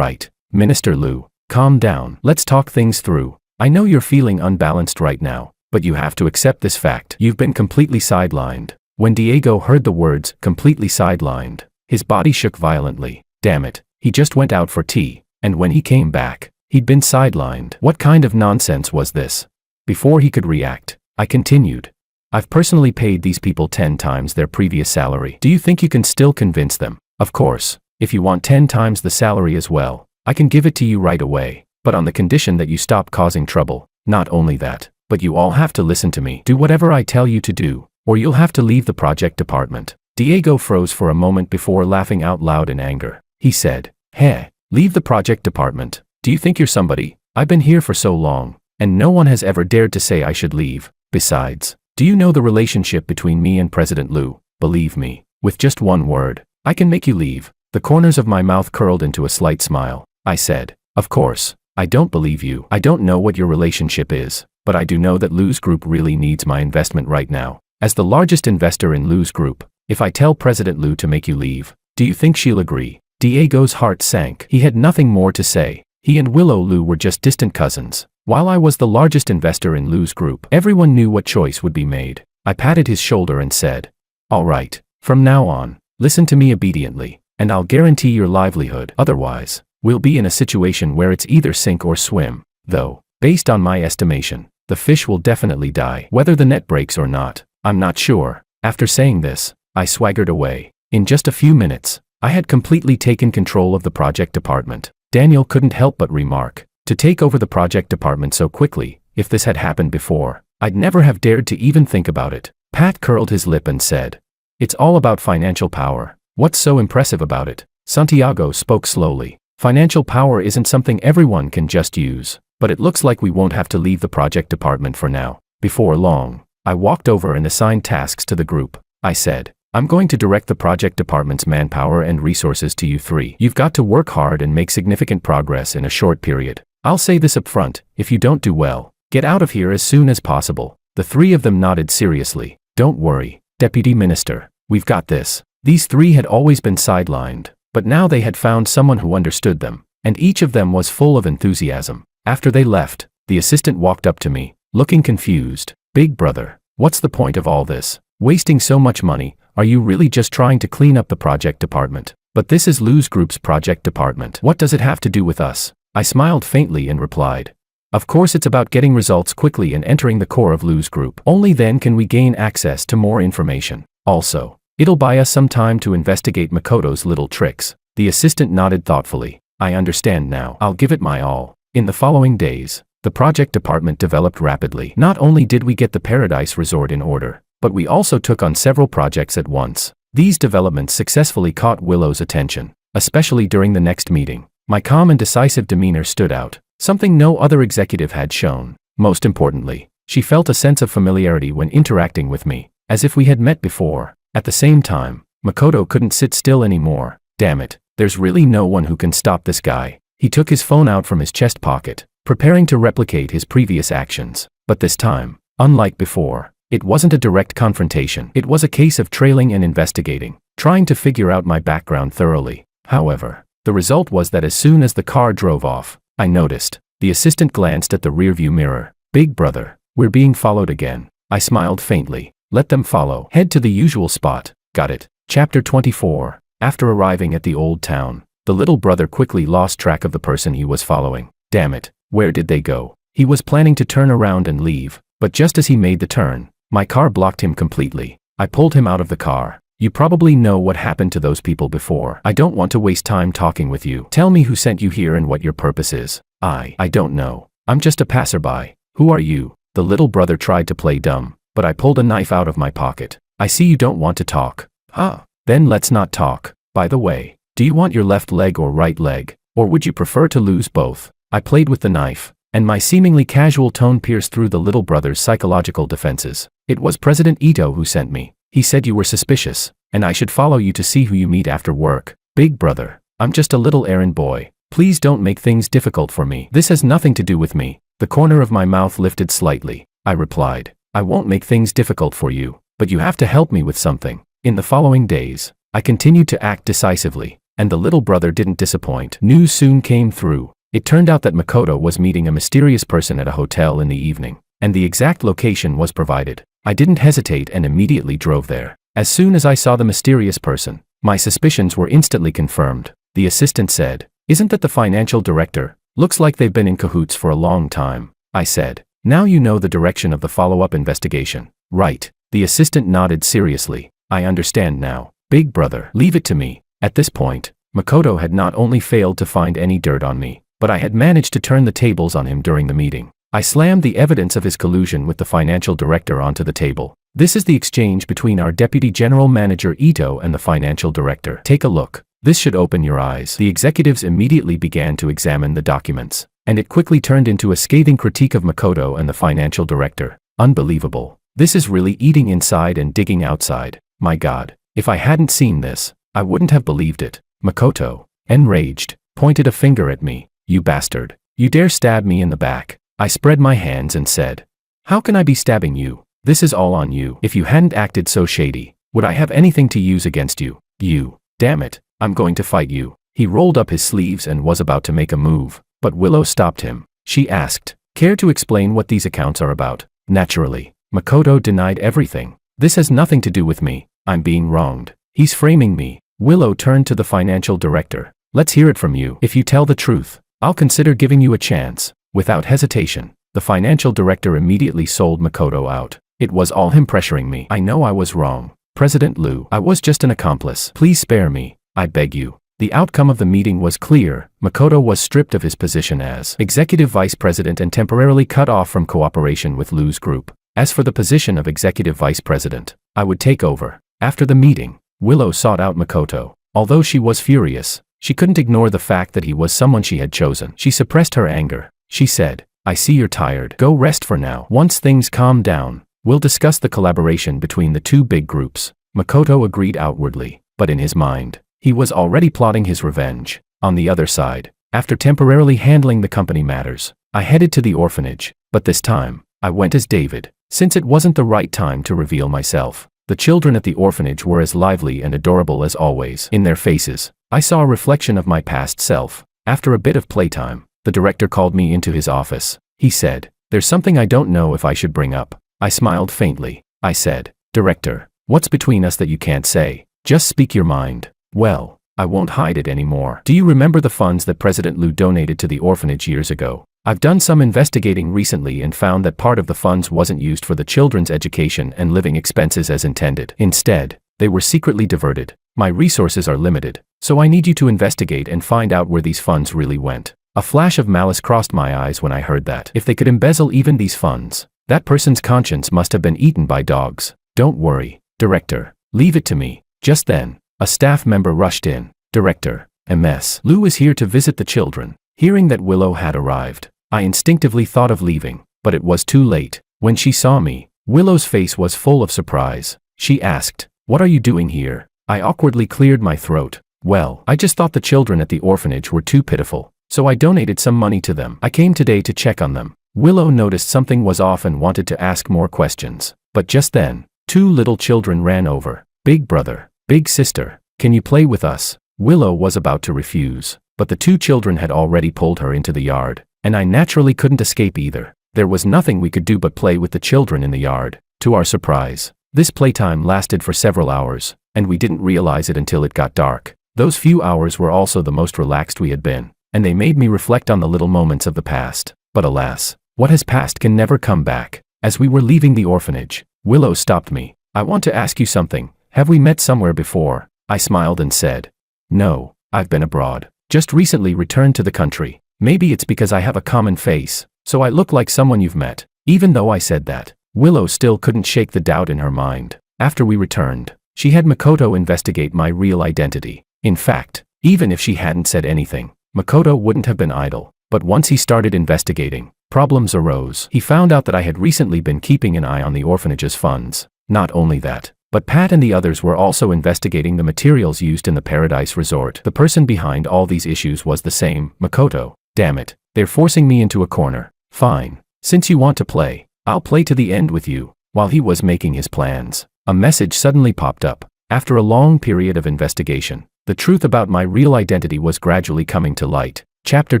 Minister Liu, calm down. Let's talk things through. I know you're feeling unbalanced right now, but you have to accept this fact. You've been completely sidelined. When Diego heard the words, completely sidelined, his body shook violently. Damn it, he just went out for tea, and when he came back, he'd been sidelined. What kind of nonsense was this? Before he could react, I continued. I've personally paid these people 10 times their previous salary. Do you think you can still convince them? Of course, if you want 10 times the salary as well, I can give it to you right away, but on the condition that you stop causing trouble. Not only that, but you all have to listen to me. Do whatever I tell you to do, or you'll have to leave the project department. Diego froze for a moment before laughing out loud in anger. He said, Heh, leave the project department. Do you think you're somebody? I've been here for so long, and no one has ever dared to say I should leave. Besides, do you know the relationship between me and President Liu? Believe me, with just one word, I can make you leave. The corners of my mouth curled into a slight smile. I said, of course, I don't believe you. I don't know what your relationship is, but I do know that Liu's group really needs my investment right now. As the largest investor in Liu's group, if I tell President Liu to make you leave, do you think she'll agree? Diego's heart sank. He had nothing more to say. He and Willow Liu were just distant cousins. While I was the largest investor in Liu's group, everyone knew what choice would be made. I patted his shoulder and said, all right, from now on, listen to me obediently, and I'll guarantee your livelihood. Otherwise, we'll be in a situation where it's either sink or swim. Though, based on my estimation, The fish will definitely die. Whether the net breaks or not, I'm not sure. After saying this, I swaggered away. In just a few minutes, I had completely taken control of the project department. Daniel couldn't help but remark, to take over the project department so quickly, if this had happened before, I'd never have dared to even think about it. Pat curled his lip and said, "It's all about financial power. What's so impressive about it?" Santiago spoke slowly. "Financial power isn't something everyone can just use, but it looks like we won't have to leave the project department for now." Before long, I walked over and assigned tasks to the group. I said, "I'm going to direct the project department's manpower and resources to you three. You've got to work hard and make significant progress in a short period. I'll say this up front, if you don't do well, get out of here as soon as possible." The three of them nodded seriously. "Don't worry, Deputy Minister, we've got this." These three had always been sidelined, but now they had found someone who understood them, and each of them was full of enthusiasm. After they left, the assistant walked up to me, looking confused. "Big brother, what's the point of all this? Wasting so much money, are you really just trying to clean up the project department? But this is Lou's group's project department. What does it have to do with us?" I smiled faintly and replied, "Of course it's about getting results quickly and entering the core of Lou's group. Only then can we gain access to more information. Also, it'll buy us some time to investigate Makoto's little tricks." The assistant nodded thoughtfully. "I understand now. I'll give it my all." In the following days, the project department developed rapidly. Not only did we get the Paradise Resort in order, but we also took on several projects at once. These developments successfully caught Willow's attention, especially during the next meeting. My calm and decisive demeanor stood out, something no other executive had shown. Most importantly, she felt a sense of familiarity when interacting with me, as if we had met before. At the same time, Makoto couldn't sit still anymore. "Damn it, there's really no one who can stop this guy." He took his phone out from his chest pocket, preparing to replicate his previous actions. But this time, unlike before, it wasn't a direct confrontation. It was a case of trailing and investigating, trying to figure out my background thoroughly. However, the result was that as soon as the car drove off, I noticed. The assistant glanced at the rearview mirror. "Big brother, we're being followed again." I smiled faintly. "Let them follow. Head to the usual spot." Got it. Chapter 24. After arriving at the old town, the little brother quickly lost track of the person he was following. Damn it, where did they go? He was planning to turn around and leave, but just as he made the turn, my car blocked him completely. I pulled him out of the car. "You probably know what happened to those people before. I don't want to waste time talking with you. Tell me who sent you here and what your purpose is." I don't know. I'm just a passerby." "Who are you?" The little brother tried to play dumb, but I pulled a knife out of my pocket. "I see you don't want to talk." "Ah, then let's not talk. By the way, do you want your left leg or right leg, or would you prefer to lose both?" I played with the knife, and my seemingly casual tone pierced through the little brother's psychological defenses. "It was President Ito who sent me. He said you were suspicious, and I should follow you to see who you meet after work." "Big brother, I'm just a little errand boy. Please don't make things difficult for me. This has nothing to do with me." The corner of my mouth lifted slightly. I replied, "I won't make things difficult for you, but you have to help me with something." In the following days, I continued to act decisively, and the little brother didn't disappoint. News soon came through. It turned out that Makoto was meeting a mysterious person at a hotel in the evening, and the exact location was provided. I didn't hesitate and immediately drove there. As soon as I saw the mysterious person, my suspicions were instantly confirmed. The assistant said, "Isn't that the financial director? Looks like they've been in cahoots for a long time." I said, "Now you know the direction of the follow-up investigation, right?" The assistant nodded seriously. "I understand now. Big brother, leave it to me." At this point, Makoto had not only failed to find any dirt on me, but I had managed to turn the tables on him during the meeting. I slammed the evidence of his collusion with the financial director onto the table. "This is the exchange between our deputy general manager Ito and the financial director. Take a look. This should open your eyes." The executives immediately began to examine the documents, and it quickly turned into a scathing critique of Makoto and the financial director. "Unbelievable. This is really eating inside and digging outside. My God, if I hadn't seen this, I wouldn't have believed it." Makoto, enraged, pointed a finger at me. "You bastard. You dare stab me in the back." I spread my hands and said, "How can I be stabbing you? This is all on you. If you hadn't acted so shady, would I have anything to use against you? You, damn it, I'm going to fight you." He rolled up his sleeves and was about to make a move, but Willow stopped him. She asked, "Care to explain what these accounts are about?" Naturally, Makoto denied everything. "This has nothing to do with me. I'm being wronged. He's framing me." Willow turned to the financial director. "Let's hear it from you. If you tell the truth, I'll consider giving you a chance." Without hesitation, The financial director immediately sold Makoto out. It was all him pressuring me. I know I was wrong. President Liu, I was just an accomplice. Please spare me. I beg you. The outcome of the meeting was clear. Makoto was stripped of his position as executive vice president and temporarily cut off from cooperation with Liu's group. As for the position of executive vice president, I would take over. After the meeting, Willow sought out Makoto. Although she was furious, she couldn't ignore the fact that he was someone she had chosen. She suppressed her anger. She said, I see you're tired. Go rest for now. Once things calm down, we'll discuss the collaboration between the two big groups. Makoto agreed outwardly, but in his mind, he was already plotting his revenge. On the other side, after temporarily handling the company matters, I headed to the orphanage, but this time, I went as David. Since it wasn't the right time to reveal myself, the children at the orphanage were as lively and adorable as always. In their faces, I saw a reflection of my past self. After a bit of playtime, the director called me into his office. He said, there's something I don't know if I should bring up. I smiled faintly. I said, Director, what's between us that you can't say? Just speak your mind. Well, I won't hide it anymore. Do you remember the funds that President Liu donated to the orphanage years ago? I've done some investigating recently and found that part of the funds wasn't used for the children's education and living expenses as intended. Instead, they were secretly diverted. My resources are limited, so I need you to investigate and find out where these funds really went. A flash of malice crossed my eyes when I heard that. If they could embezzle even these funds, that person's conscience must have been eaten by dogs. Don't worry, Director. Leave it to me. Just then, a staff member rushed in. Director, MS. Liu is here to visit the children. Hearing that Willow had arrived, I instinctively thought of leaving, but it was too late. When she saw me, Willow's face was full of surprise. She asked, what are you doing here? I awkwardly cleared my throat. Well, I just thought the children at the orphanage were too pitiful, so I donated some money to them. I came today to check on them. Willow noticed something was off and wanted to ask more questions. But just then, two little children ran over. Big brother, big sister, can you play with us? Willow was about to refuse, but the two children had already pulled her into the yard, and I naturally couldn't escape either. There was nothing we could do but play with the children in the yard. To our surprise, this playtime lasted for several hours, and we didn't realize it until it got dark. Those few hours were also the most relaxed we had been, and they made me reflect on the little moments of the past. But alas, what has passed can never come back. As we were leaving the orphanage, Willow stopped me. I want to ask you something. Have we met somewhere before? I smiled and said, no, I've been abroad. Just recently returned to the country. Maybe it's because I have a common face, so I look like someone you've met. Even though I said that, Willow still couldn't shake the doubt in her mind. After we returned, she had Makoto investigate my real identity. In fact, even if she hadn't said anything, Makoto wouldn't have been idle. But once he started investigating, problems arose. He found out that I had recently been keeping an eye on the orphanage's funds. Not only that, but Pat and the others were also investigating the materials used in the Paradise Resort. The person behind all these issues was the same, Makoto. Damn it, they're forcing me into a corner. Fine. Since you want to play, I'll play to the end with you. While he was making his plans, a message suddenly popped up. After a long period of investigation, the truth about my real identity was gradually coming to light. Chapter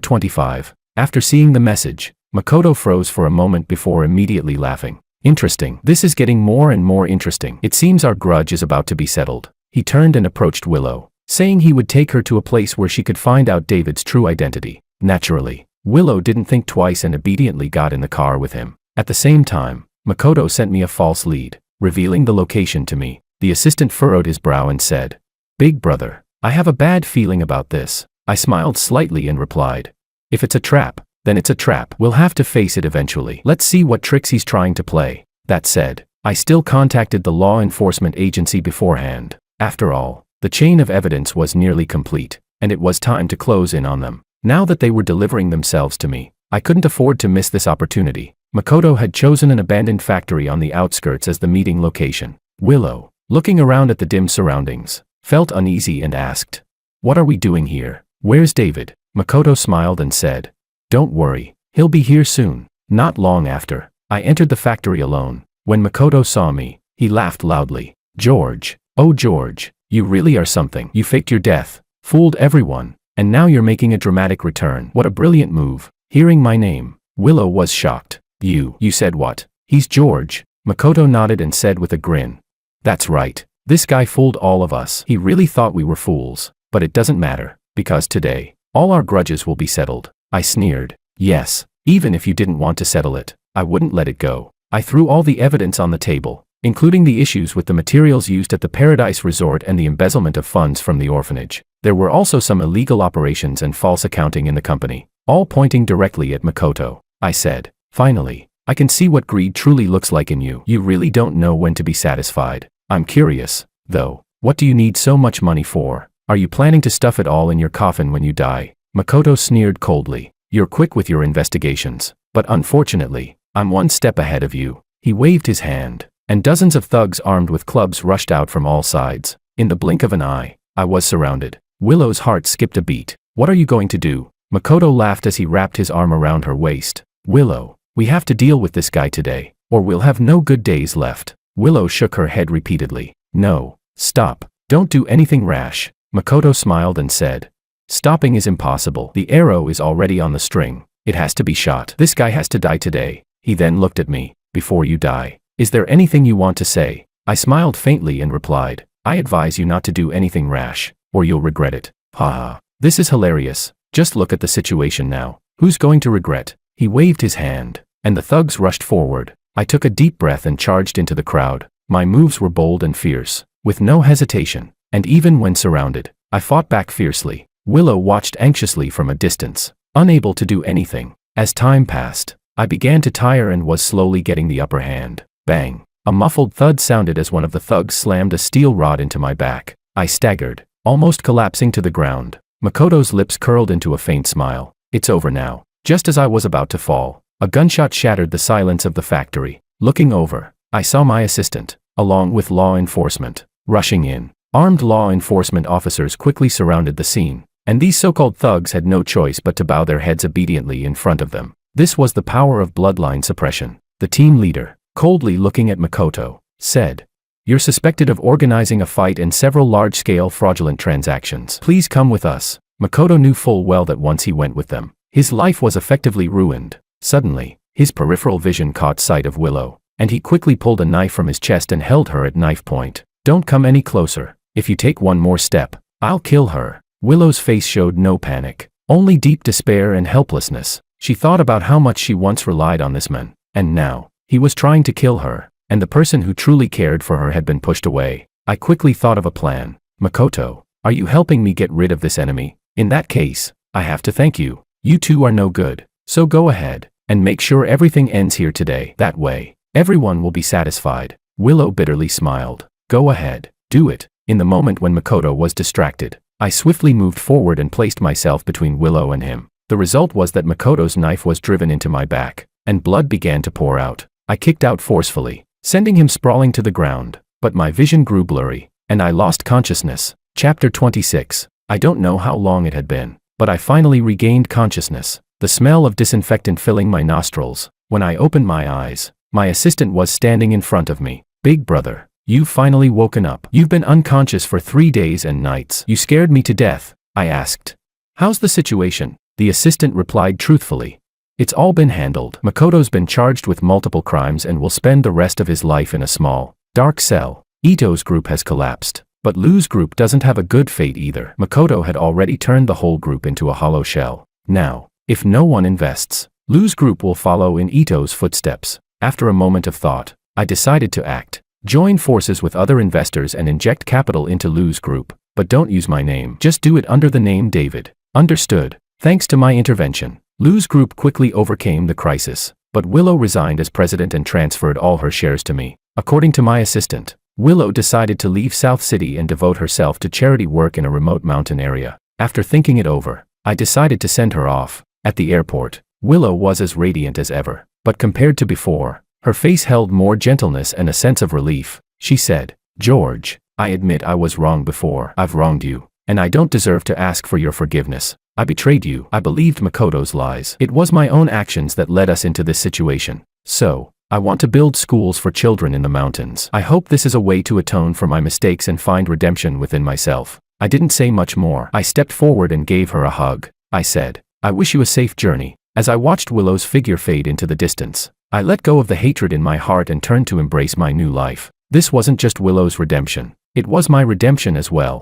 25. After seeing the message, Makoto froze for a moment before immediately laughing. Interesting. This is getting more and more interesting. It seems our grudge is about to be settled. He turned and approached Willow, saying he would take her to a place where she could find out David's true identity. Naturally, Willow didn't think twice and obediently got in the car with him. At the same time, Makoto sent me a false lead, revealing the location to me. The assistant furrowed his brow and said, Big brother, I have a bad feeling about this. I smiled slightly and replied, if it's a trap, then it's a trap. We'll have to face it eventually. Let's see what tricks he's trying to play. That said, I still contacted the law enforcement agency beforehand. After all, the chain of evidence was nearly complete, and it was time to close in on them. Now that they were delivering themselves to me, I couldn't afford to miss this opportunity. Makoto had chosen an abandoned factory on the outskirts as the meeting location. Willow, looking around at the dim surroundings, felt uneasy and asked, what are we doing here? Where's David? Makoto smiled and said, don't worry, he'll be here soon. Not long after, I entered the factory alone. When Makoto saw me, he laughed loudly. George, oh George, you really are something. You faked your death, fooled everyone, and now you're making a dramatic return. What a brilliant move. Hearing my name, Willow was shocked. You said what? He's George. Makoto nodded and said with a grin. That's right. This guy fooled all of us. He really thought we were fools. But it doesn't matter, because today, all our grudges will be settled. I sneered. Yes, Even if you didn't want to settle it, I wouldn't let it go. I threw all the evidence on the table, including the issues with the materials used at the Paradise Resort and the embezzlement of funds from the orphanage. There were also some illegal operations and false accounting in the company, all pointing directly at Makoto. I said, finally, I can see what greed truly looks like in you. You really don't know when to be satisfied. I'm curious, though, what do you need so much money for? Are you planning to stuff it all in your coffin when you die? Makoto sneered coldly. You're quick with your investigations, but unfortunately, I'm one step ahead of you. He waved his hand, and dozens of thugs armed with clubs rushed out from all sides. In the blink of an eye, I was surrounded. Willow's heart skipped a beat. What are you going to do? Makoto laughed as he wrapped his arm around her waist. Willow, we have to deal with this guy today, or we'll have no good days left. Willow shook her head repeatedly. No, stop. Don't do anything rash. Makoto smiled and said, stopping is impossible. The arrow is already on the string. It has to be shot. This guy has to die today. He then looked at me. Before you die, is there anything you want to say? I smiled faintly and replied, I advise you not to do anything rash, or you'll regret it. Haha. This is hilarious. Just look at the situation now. Who's going to regret? He waved his hand, and the thugs rushed forward. I took a deep breath and charged into the crowd. My moves were bold and fierce, with no hesitation, and even when surrounded, I fought back fiercely. Willow watched anxiously from a distance, unable to do anything. As time passed, I began to tire and was slowly getting the upper hand. Bang! A muffled thud sounded as one of the thugs slammed a steel rod into my back. I staggered, almost collapsing to the ground. Makoto's lips curled into a faint smile. It's over now. Just as I was about to fall, a gunshot shattered the silence of the factory. Looking over, I saw my assistant, along with law enforcement, rushing in. Armed law enforcement officers quickly surrounded the scene, and these so-called thugs had no choice but to bow their heads obediently in front of them. This was the power of bloodline suppression. The team leader, coldly looking at Makoto, said, You're suspected of organizing a fight and several large-scale fraudulent transactions. Please come with us. Makoto knew full well that once he went with them, his life was effectively ruined. Suddenly, his peripheral vision caught sight of Willow, and he quickly pulled a knife from his chest and held her at knife point. Don't come any closer. If you take one more step, I'll kill her. Willow's face showed no panic, only deep despair and helplessness. She thought about how much she once relied on this man, and now, he was trying to kill her, and the person who truly cared for her had been pushed away. I quickly thought of a plan. Makoto, are you helping me get rid of this enemy? In that case, I have to thank you. You two are no good, so go ahead, and make sure everything ends here today. That way, everyone will be satisfied. Willow bitterly smiled. Go ahead, do it. In the moment when Makoto was distracted, I swiftly moved forward and placed myself between Willow and him. The result was that Makoto's knife was driven into my back, and blood began to pour out. I kicked out forcefully, sending him sprawling to the ground, but my vision grew blurry, and I lost consciousness. Chapter 26. I don't know how long it had been, but I finally regained consciousness, the smell of disinfectant filling my nostrils. When I opened my eyes, my assistant was standing in front of me. Big brother, you've finally woken up. You've been unconscious for 3 days and nights. You scared me to death, I asked. How's the situation? The assistant replied truthfully. It's all been handled. Makoto's been charged with multiple crimes and will spend the rest of his life in a small, dark cell. Ito's group has collapsed, but Lou's group doesn't have a good fate either. Makoto had already turned the whole group into a hollow shell. Now, if no one invests, Lou's group will follow in Ito's footsteps. After a moment of thought, I decided to act. Join forces with other investors and inject capital into Lou's group, but don't use my name. Just do it under the name David. Understood. Thanks to my intervention, Lou's group quickly overcame the crisis, but Willow resigned as president and transferred all her shares to me. According to my assistant, Willow decided to leave South City and devote herself to charity work in a remote mountain area. After thinking it over, I decided to send her off. At the airport, Willow was as radiant as ever, but compared to before, her face held more gentleness and a sense of relief. She said, George, I admit I was wrong before. I've wronged you, and I don't deserve to ask for your forgiveness. I betrayed you. I believed Makoto's lies. It was my own actions that led us into this situation. So, I want to build schools for children in the mountains. I hope this is a way to atone for my mistakes and find redemption within myself. I didn't say much more. I stepped forward and gave her a hug. I said, I wish you a safe journey. As I watched Willow's figure fade into the distance, I let go of the hatred in my heart and turned to embrace my new life. This wasn't just Willow's redemption. It was my redemption as well.